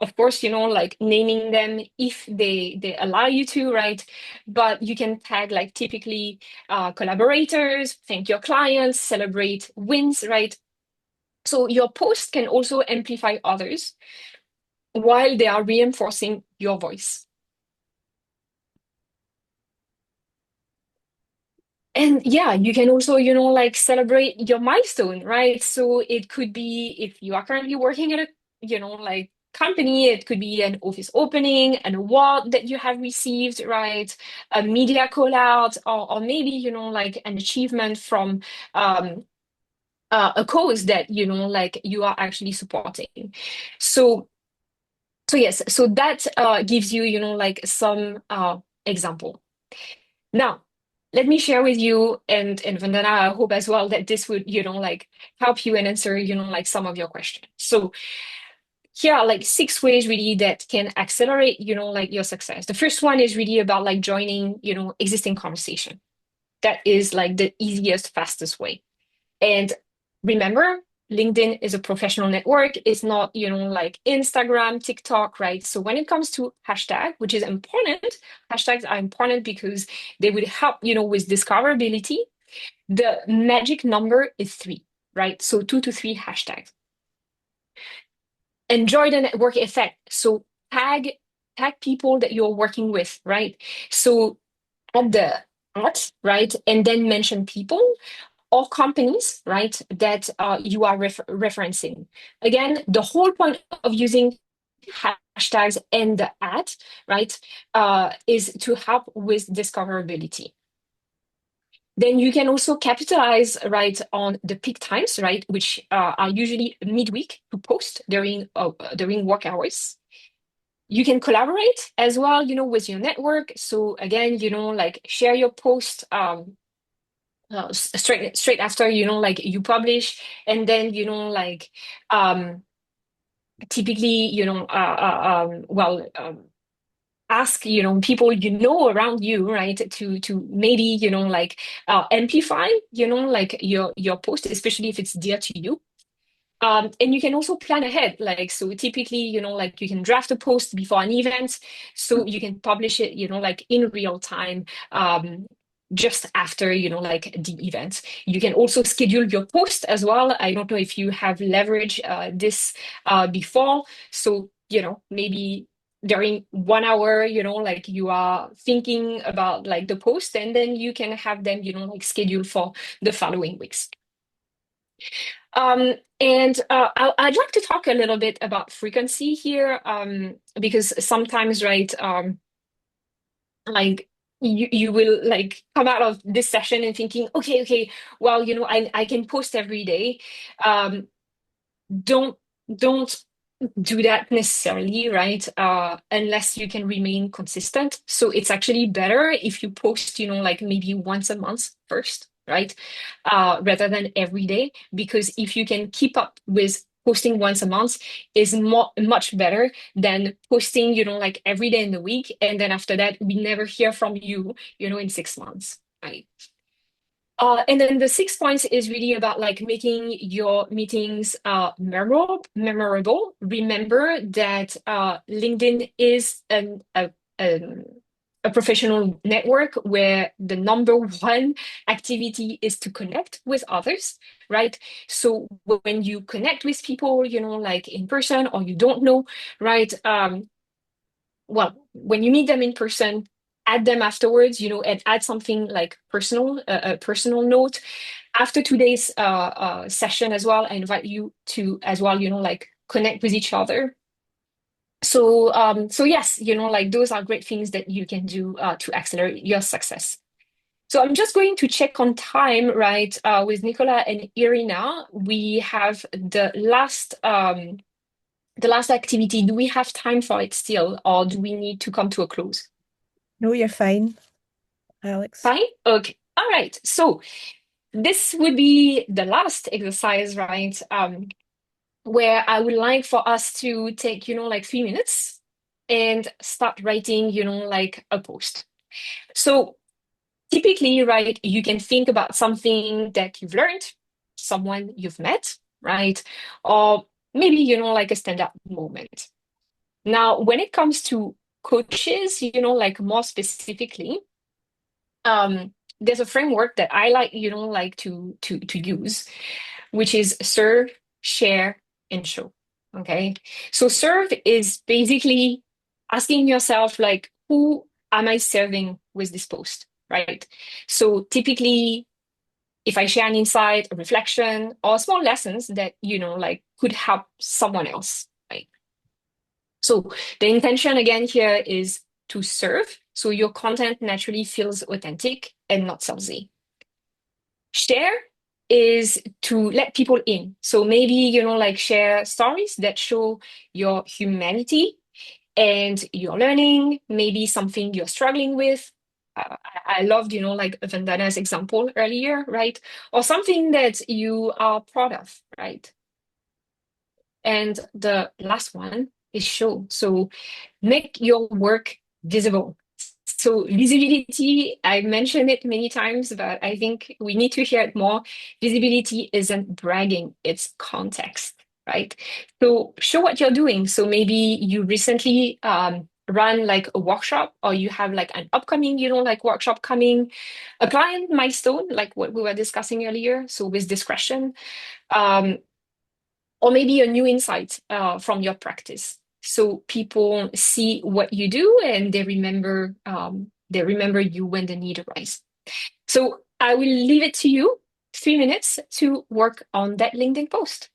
Of course, like naming them if they allow you to, right? But you can tag like typically collaborators, thank your clients, celebrate wins, right? So your post can also amplify others while they are reinforcing your voice. And yeah, you can also, like celebrate your milestone, right? So it could be if you are currently working at a, like company, it could be an office opening, an award that you have received, right? A media call out, or maybe, like an achievement from a cause that, like you are actually supporting. So yes, so that gives you, like some example. Now, let me share with you and Vandana, I hope as well that this would, like help you and answer, like some of your questions. So here are like 6 ways really that can accelerate, like your success. The first one is really about like joining, existing conversation. That is like the easiest, fastest way. And remember, LinkedIn is a professional network. It's not, like Instagram, TikTok, right? So when it comes to hashtag, which is important, hashtags are important because they would help, with discoverability. The magic number is 3, right? So 2 to 3 hashtags. Enjoy the network effect. So tag people that you're working with, right? So add the right? And then mention people or companies, right, that you are referencing. Again, the whole point of using hashtags and the ad, right, is to help with discoverability. Then you can also capitalize, right, on the peak times, right, which are usually midweek to post during work hours. You can collaborate as well, with your network. So again, like share your post straight after, like you publish, and then, like typically, ask, people around you, right, to maybe, like amplify, like your post, especially if it's dear to you. And you can also plan ahead, like so typically, like you can draft a post before an event, so you can publish it, like in real time, just after, like the event. You can also schedule your post as well. I don't know if you have leveraged this before. So, maybe during 1 hour, like you are thinking about like the post, and then you can have them, like scheduled for the following weeks. And I'd like to talk a little bit about frequency here, because sometimes, right, like you will like come out of this session and thinking, okay, well, I can post every day. don't don't do that necessarily, right? Unless you can remain consistent. So it's actually better if you post, like maybe once a month first, right? Rather than every day, because if you can keep up with posting once a month is much better than posting, like every day in the week, and then after that we never hear from you, in 6 months, right? And then the 6 points is really about like making your meetings memorable. Remember that LinkedIn is a professional network where the number one activity is to connect with others, right? So when you connect with people, like in person or you don't know, right? Well, when you meet them in person, add them afterwards, and add something like personal, a personal note. After today's session as well, I invite you to as well, like connect with each other. So yes, like those are great things that you can do to accelerate your success. So I'm just going to check on time, right? With Nicola and Irina, we have the last activity. Do we have time for it still, or do we need to come to a close? No, you're fine, Alex. Fine? Okay. All right. So this would be the last exercise, right? Where I would like for us to take, like 3 minutes and start writing, like a post. So typically, right, you can think about something that you've learned, someone you've met, right? Or maybe, like a stand-up moment. Now, when it comes to coaches, like more specifically, there's a framework that I like, like to use, which is serve, share, and show. Okay. So serve is basically asking yourself, like, who am I serving with this post? Right. So typically, if I share an insight, a reflection, or small lessons that, like could help someone else, right? So the intention again here is to serve. So your content naturally feels authentic and not salesy. Share is to let people in. So maybe, like share stories that show your humanity and your learning, maybe something you're struggling with. I loved, like Vandana's example earlier, right? Or something that you are proud of, right? And the last one is show. So make your work visible. So visibility, I mentioned it many times, but I think we need to hear it more. Visibility isn't bragging, it's context, right? So show what you're doing. So maybe you recently run like a workshop, or you have like an upcoming, like workshop coming, a client milestone, like what we were discussing earlier. So with discretion, um, or maybe a new insight from your practice. So people see what you do and they remember you when the need arises. So I will leave it to you 3 minutes to work on that LinkedIn post.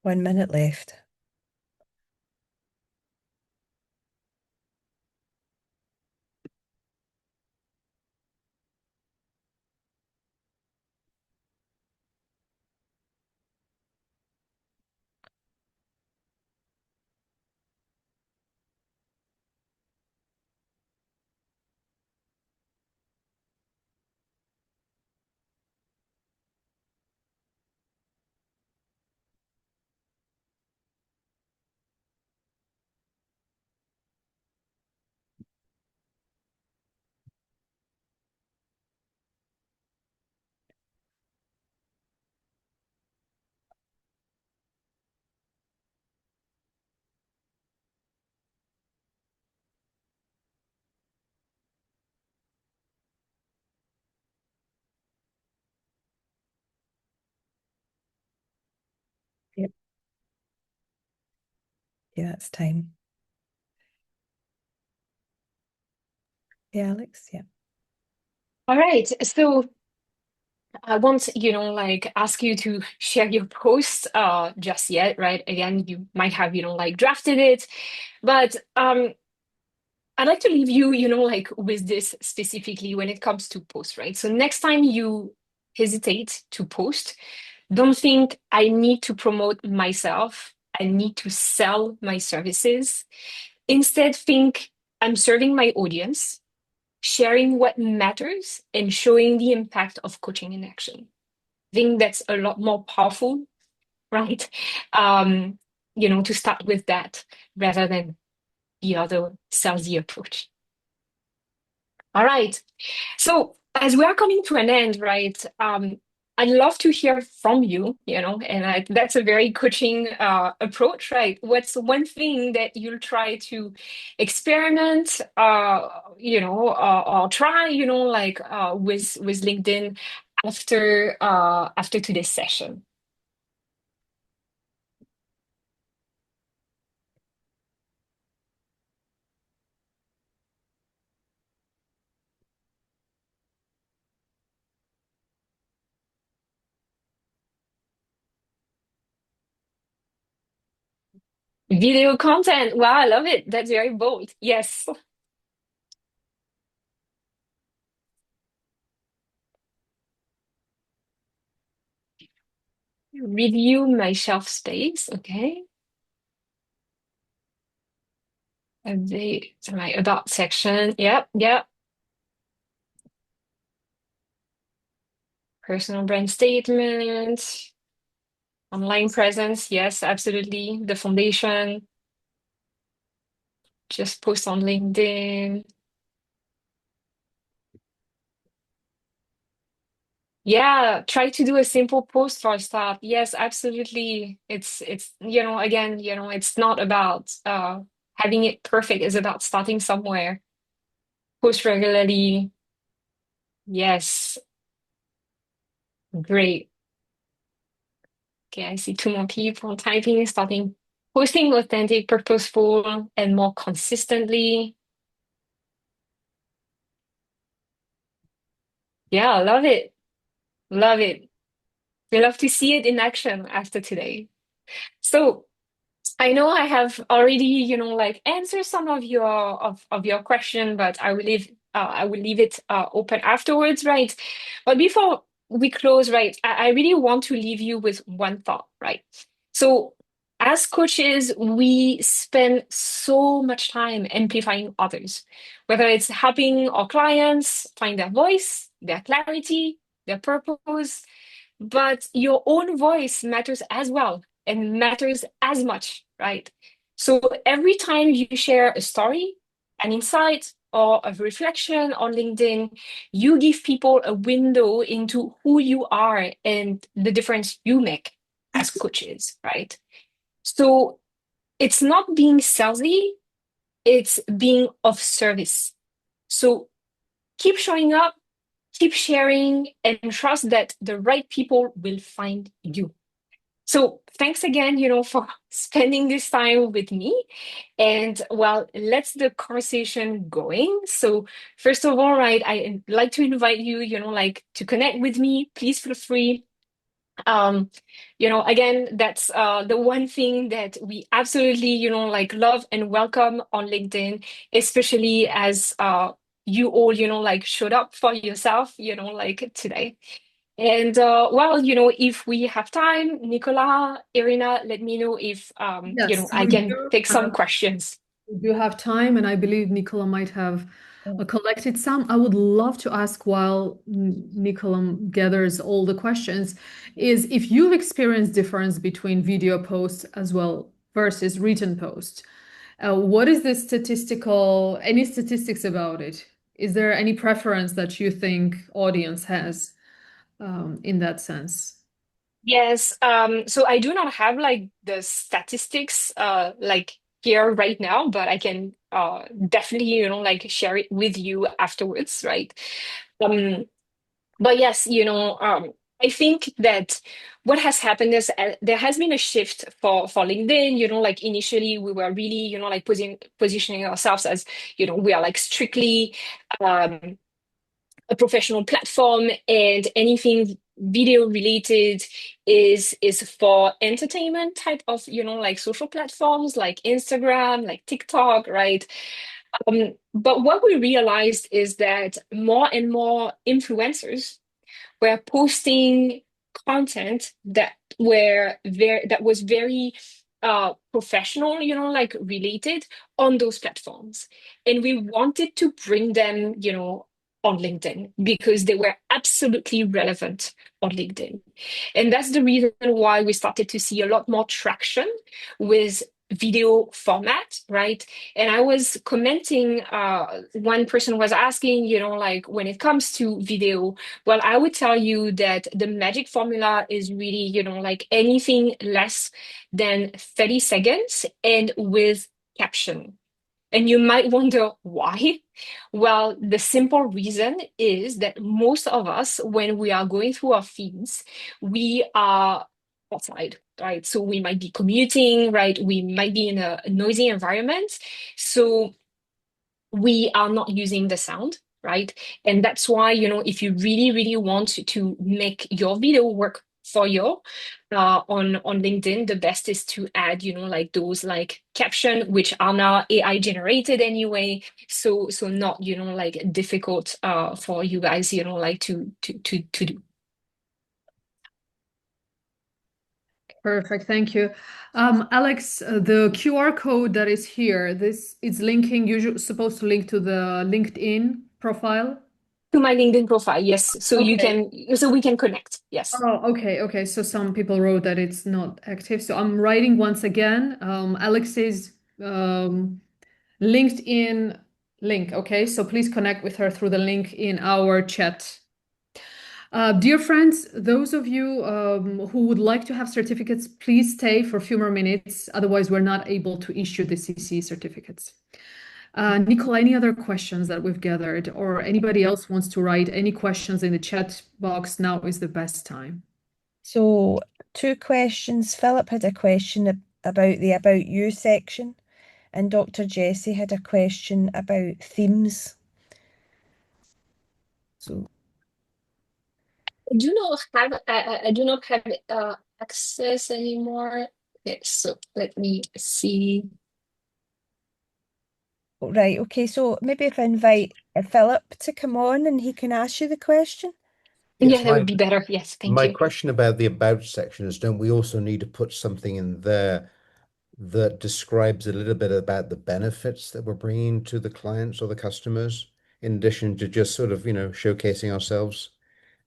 1 minute left. Yep. Yeah, it's time. Yeah, Alex, yeah. All right. So I won't, like ask you to share your post just yet, right? Again, you might have, like drafted it, but I'd like to leave you, like with this specifically when it comes to post, right? So next time you hesitate to post, don't think I need to promote myself. I need to sell my services. Instead, think I'm serving my audience, sharing what matters, and showing the impact of coaching in action. I think that's a lot more powerful, right? To start with that rather than the other salesy approach. All right. So as we are coming to an end, right? I'd love to hear from you, and that's a very coaching approach, right? What's one thing that you'll try to experiment, or try, like with LinkedIn after today's session? Video content. Wow, I love it. That's very bold. Yes. Review my shelf space. Okay. Update my about section. Yep, yep. Personal brand statement. Online presence. Yes, absolutely. The foundation. Just post on LinkedIn. Yeah, try to do a simple post for a start. Yes, absolutely. It's again, it's not about having it perfect. It's about starting somewhere. Post regularly. Yes, great. Okay, I see two more people typing, starting posting authentic, purposeful, and more consistently. Yeah, I love it. Love it. We love to see it in action after today. So I know I have already, like answered some of your question, but I will leave it open afterwards, right? But before we close, right, I really want to leave you with one thought, right? So as coaches, we spend so much time amplifying others, whether it's helping our clients find their voice, their clarity, their purpose, but your own voice matters as well and matters as much, right? So every time you share a story, an insight, or a reflection on LinkedIn, you give people a window into who you are and the difference you make as coaches, right? So it's not being salesy, it's being of service. So keep showing up, keep sharing, and trust that the right people will find you. So thanks again, for spending this time with me. And well, let's the conversation going. So first of all, right, I like to invite you, like to connect with me. Please feel free Again, that's the one thing that we absolutely, like love and welcome on LinkedIn, especially as you all, like showed up for yourself, like today. And well, if we have time, Nicola, Irina, let me know if Yes, I we can do take some have questions. we do have time, and I believe Nicola might have collected some. I would love to ask while Nicola gathers all the questions, is if you've experienced difference between video posts as well versus written posts. What is the any statistics about it? Is there any preference that you think audience has in that sense? Yes, so I do not have like the statistics like here right now, but I can definitely, like share it with you afterwards, right? Um, but yes, I think that what has happened is there has been a shift for LinkedIn. Like initially we were really, like positioning ourselves as, we are like strictly um, a professional platform, and anything video related is for entertainment type of, like social platforms like Instagram, like TikTok, right? But what we realized is that more and more influencers were posting content that was very professional, like related on those platforms. And we wanted to bring them, on LinkedIn because they were absolutely relevant on LinkedIn. And that's the reason why we started to see a lot more traction with video format, right? And I was commenting, one person was asking, like when it comes to video, well, I would tell you that the magic formula is really, like anything less than 30 seconds and with caption. And you might wonder why. Well, the simple reason is that most of us, when we are going through our feeds, we are outside, right? So we might be commuting, right? We might be in a noisy environment. So we are not using the sound, right? And that's why, if you really, really want to make your video work for you on LinkedIn, the best is to add, like those like caption, which are now AI generated anyway. So not, like difficult for you guys, like to do. Perfect, thank you. Alex, the QR code that is here, this is linking, usually supposed to link to the LinkedIn profile. To my LinkedIn profile, yes. So Okay. so we can connect. Yes. Oh, okay, okay. So some people wrote that it's not active. So I'm writing once again. Alex's LinkedIn link. Okay, so please connect with her through the link in our chat. Dear friends, those of you who would like to have certificates, please stay for a few more minutes. Otherwise, we're not able to issue the CC certificates. Nicola, any other questions that we've gathered, or anybody else wants to write any questions in the chat box? Now is the best time. So, two questions. Philip had a question about the About You section, and Dr. Jessie had a question about themes. So, I do not have access anymore. Okay, so let me see. right, okay, so maybe if I invite Philip to come on and he can ask you the question. Yeah, Yes, that would be better. Yes, thank my you. question about the about section is, don't we also need to put something in there that describes a little bit about the benefits that we're bringing to the clients or the customers, in addition to just sort of, showcasing ourselves?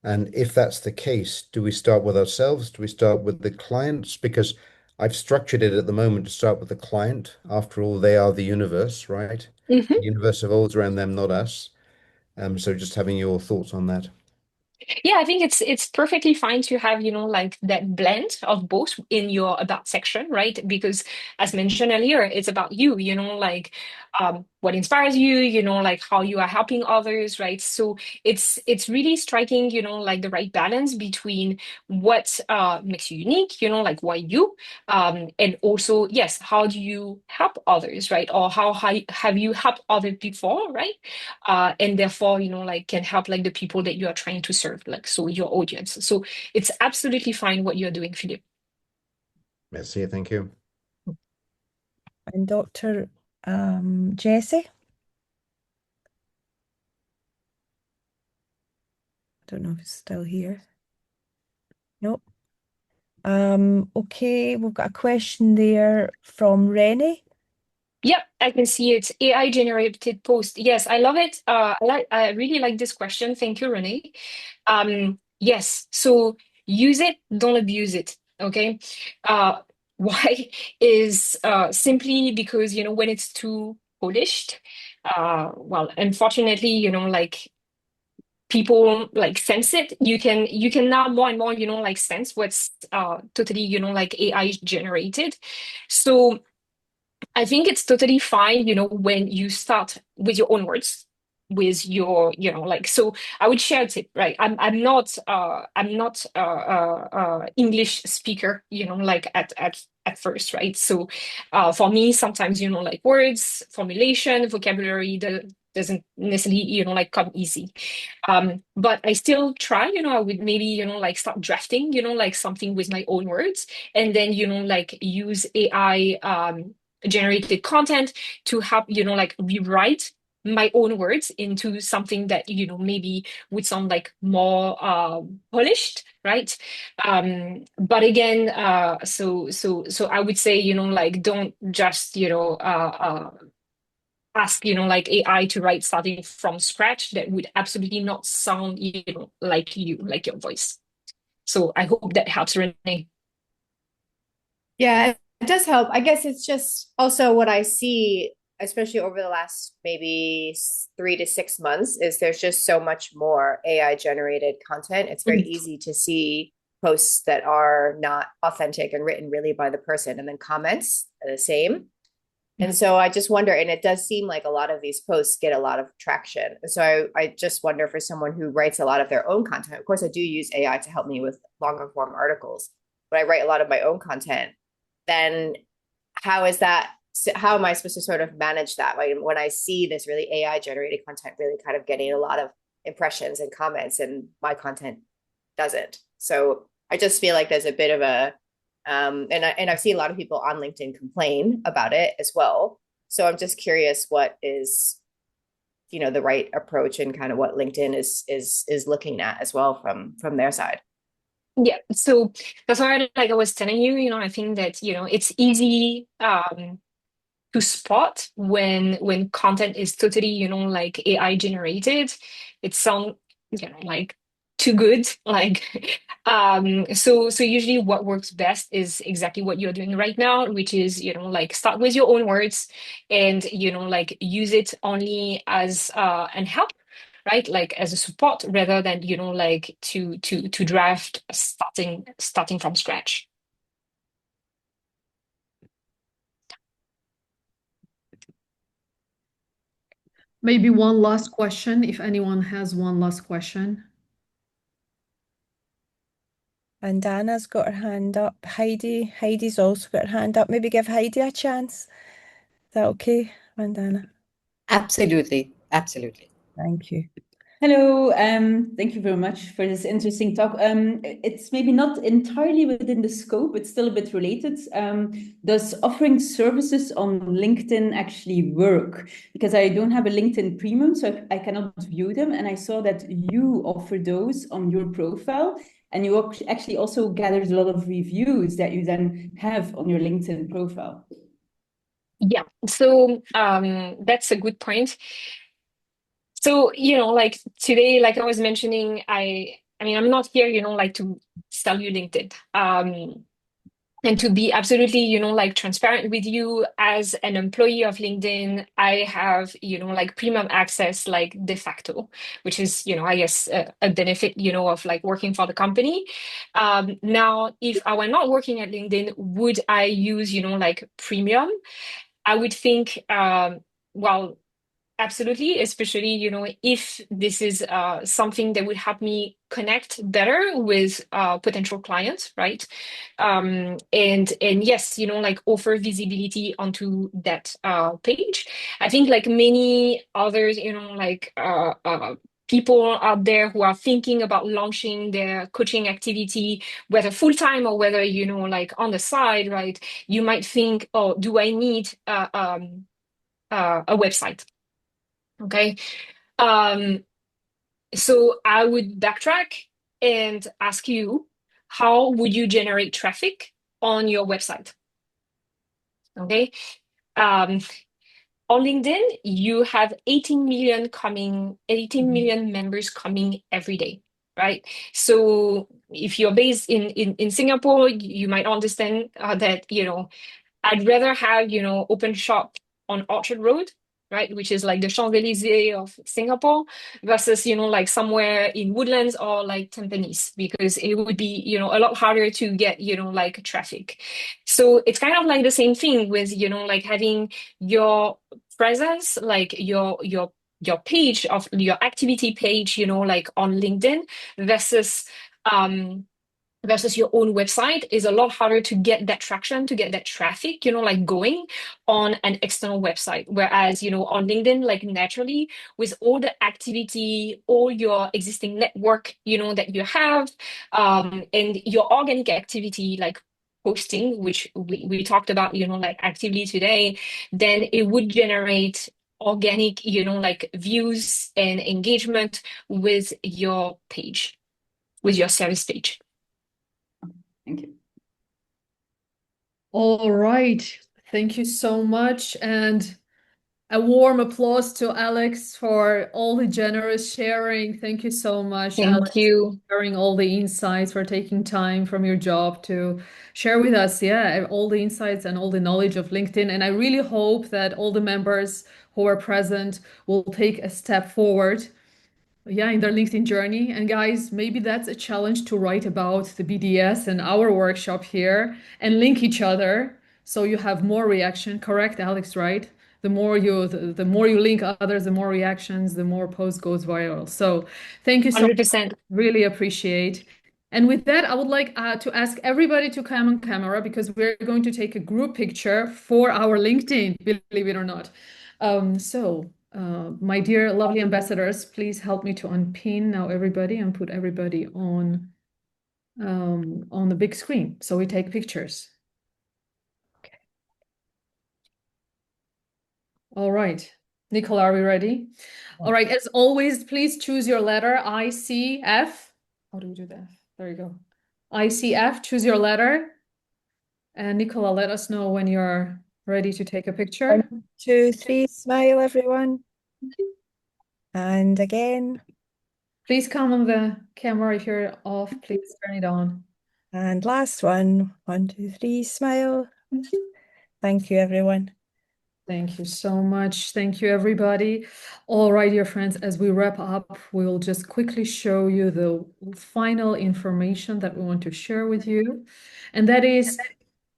And if that's the case, do we start with ourselves? Do we start with the clients? Because I've structured it at the moment to start with the client. After all, they are the universe, right? Mhm. The universe evolves around them, not us. So just having your thoughts on that. Yeah, I think it's perfectly fine to have, like that blend of both in your about section, right? Because as mentioned earlier, it's about you, like what inspires you, like how you are helping others, right? So it's really striking, like the right balance between what makes you unique, like why you, and also, yes, how do you help others, right? Or how have you helped other before, right? And therefore, like can help like the people that you are trying to serve, like so your audience. So it's absolutely fine what you're doing, Philippe. Merci, thank you. And Dr. Jessie? I don't know if it's still here. Nope. Okay, we've got a question there from Rennie. Yep, I can see it. AI generated post. Yes, I love it. I really like this question. Thank you, Renee. Yes, so use it, don't abuse it. Okay. Why is simply because when it's too polished, well, unfortunately, like people like sense it. You can now more and more, like sense what's totally, like AI generated. So I think it's totally fine, when you start with your own words, with your, like, so I would share a tip, right? I'm not English speaker, like at first, right? So for me, sometimes, like words, formulation, vocabulary, doesn't necessarily, like come easy. But I still try, I would maybe, like start drafting, like something with my own words, and then, like use AI generated content to help, like rewrite my own words into something that, maybe would sound like more polished, right? But again, so I would say, like don't just, ask, like AI to write something from scratch that would absolutely not sound, like you, like your voice. So I hope that helps, Renee. Yeah, it does help. I guess it's just also what I see, especially over the last maybe 3 to 6 months, is there's just so much more AI generated content. It's very easy to see posts that are not authentic and written really by the person, and then comments are the same. And so I just wonder, and it does seem like a lot of these posts get a lot of traction. So I just wonder, for someone who writes a lot of their own content, of course, I do use AI to help me with longer form articles, but I write a lot of my own content. Then how is that? How am I supposed to sort of manage that? Like when I see this really AI generated content really kind of getting a lot of impressions and comments, and my content doesn't. So I just feel like there's a bit of a and I've seen a lot of people on LinkedIn complain about it as well. So I'm just curious what is, the right approach, and kind of what LinkedIn is looking at as well from their side. Yeah, so that's why, like I was telling you, I think that, it's easy to spot when content is totally, like AI generated. It sounds, like too good. Like so usually what works best is exactly what you're doing right now, which is, like start with your own words, and, like use it only as an help, right? Like as a support, rather than, like to draft starting from scratch. Maybe one last question, if anyone has one last question. And Anna's got her hand up. Heidi's also got her hand up. Maybe give Heidi a chance. Is that okay, Vandana? Absolutely. Absolutely. Thank you. Hello, thank you very much for this interesting talk. It's maybe not entirely within the scope, but still a bit related. Does offering services on LinkedIn actually work? Because I don't have a LinkedIn Premium, so I cannot view them. And I saw that you offer those on your profile, and you actually also gathered a lot of reviews that you then have on your LinkedIn profile. Yeah, so that's a good point. So, like today, like I was mentioning, I mean, I'm not here, like to sell you LinkedIn. And to be absolutely, like transparent with you, as an employee of LinkedIn, I have, like premium access, like de facto, which is, I guess a benefit, of like working for the company. Now, if I were not working at LinkedIn, would I use, like premium? I would think well, absolutely, especially, if this is something that would help me connect better with potential clients, right? And yes, like offer visibility onto that page. I think like many others, like people out there who are thinking about launching their coaching activity, whether full-time or whether, like on the side, right? You might think, oh, do I need a website? Okay. Um, so I would backtrack and ask you, how would you generate traffic on your website? Okay. Um, on LinkedIn, you have 18 million members coming every day, right? So if you're based in Singapore, you might understand that, I'd rather have, open shop on Orchard Road, right, which is like the Champs-Élysées of Singapore, versus, like somewhere in Woodlands or like Tampines, because it would be, a lot harder to get, like traffic. So it's kind of like the same thing with, like having your presence, like your page of your activity page, like on LinkedIn versus your own website is a lot harder to get that traction, to get that traffic, like going on an external website. Whereas, on LinkedIn, like naturally, with all the activity, all your existing network, that you have, and your organic activity, like posting, which we talked about, like actively today, then it would generate organic, like views and engagement with your page, with your service page. Thank you. All right. Thank you so much. And a warm applause to Alex for all the generous sharing. Thank you so much, Alex, Thank you. for sharing all the insights, for taking time from your job to share with us, yeah, all the insights and all the knowledge of LinkedIn. And I really hope that all the members who are present will take a step forward, yeah, in their LinkedIn journey. And guys, maybe that's a challenge to write about the BDS and our workshop here and link each other so you have more reaction. Correct, Alex, right? The more you link others, the more reactions, the more post goes viral. So thank you so much. 100%. Really appreciate. And with that, I would like to ask everybody to come on camera because we're going to take a group picture for our LinkedIn, believe it or not. My dear lovely ambassadors, please help me to unpin now everybody and put everybody on the big screen so we take pictures. Okay. All right. Nicola, are we ready? All right. As always, please choose your letter ICF. How do we do that? There you go. ICF, choose your letter. And Nicola, let us know when you're ready to take a picture. 1, 2, 3, smile, everyone. And again. Please come on the camera. If you're off, please turn it on. And last one. 1, 2, 3, smile. Thank you, everyone. Thank you so much. Thank you, everybody. All right, dear friends, as we wrap up, we'll just quickly show you the final information that we want to share with you. And that is,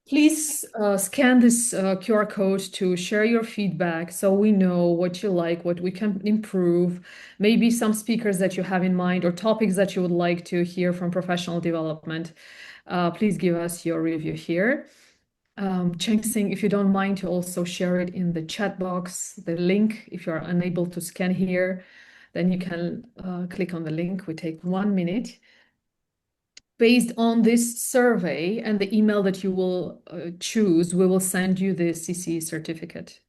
please scan this QR code to share your feedback so we know what you like, what we can improve, maybe some speakers that you have in mind or topics that you would like to hear from professional development. Please give us your review here. Cheng Sing, if you don't mind to also share it in the chat box, the link, if you're unable to scan here, then you can click on the link. We take 1 minute. Based on this survey and the email that you will choose, we will send you the CC certificate.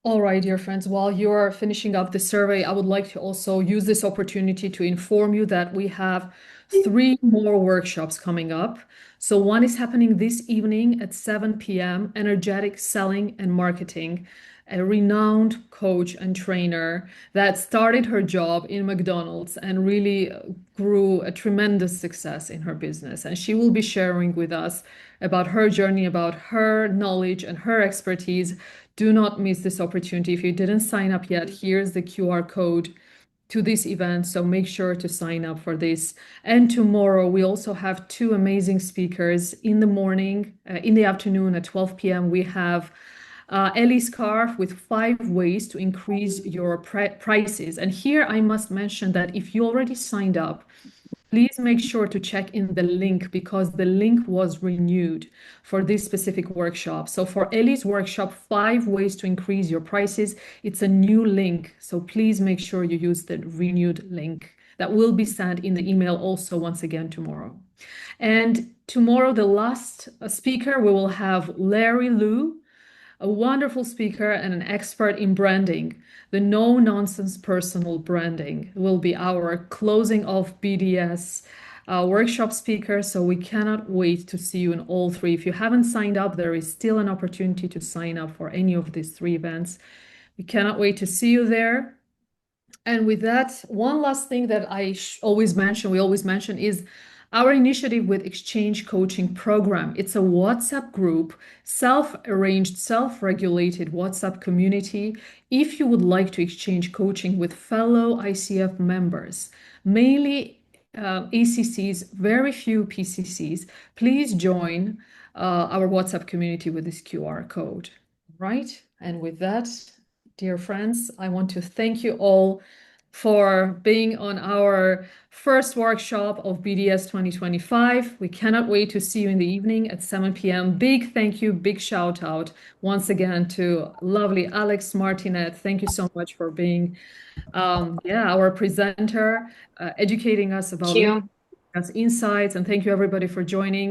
All right, dear friends, while you're finishing up the survey, I would like to also use this opportunity to inform you that we have 3 more workshops coming up. So one is happening this evening at 7 p.m., Energetic Selling and Marketing. A renowned coach and trainer that started her job in McDonald's and really grew a tremendous success in her business. And she will be sharing with us about her journey, about her knowledge and her expertise. Do not miss this opportunity. If you didn't sign up yet, here's the QR code to this event. So make sure to sign up for this. And tomorrow we also have 2 amazing speakers in the morning, in the afternoon at 12 p.m. We have Ellie Scarf with 5 ways to increase your prices. And here I must mention that if you already signed up, please make sure to check in the link because the link was renewed for this specific workshop. So for Ellie's workshop, 5 ways to increase your prices, it's a new link. So please make sure you use the renewed link that will be sent in the email also once again tomorrow. And tomorrow, the last speaker, we will have Larry Liu, a wonderful speaker and an expert in branding. The no-nonsense personal branding will be our closing of BDS workshop speaker. So we cannot wait to see you in all 3. If you haven't signed up, there is still an opportunity to sign up for any of these 3 events. We cannot wait to see you there. And with that, one last thing that I always mention, we always mention, is our initiative with Exchange Coaching Program. It's a WhatsApp group, self-arranged, self-regulated WhatsApp community. If you would like to exchange coaching with fellow ICF members, mainly ACCs, very few PCCs, please join our WhatsApp community with this QR code. Right? And with that, dear friends, I want to thank you all for being on our first workshop of BDS 2025. We cannot wait to see you in the evening at 7 p.m. Big thank you, big shout out once again to lovely Alex Martinet. Thank you so much for being our presenter, educating us about Thank you. insights. And thank you everybody for joining.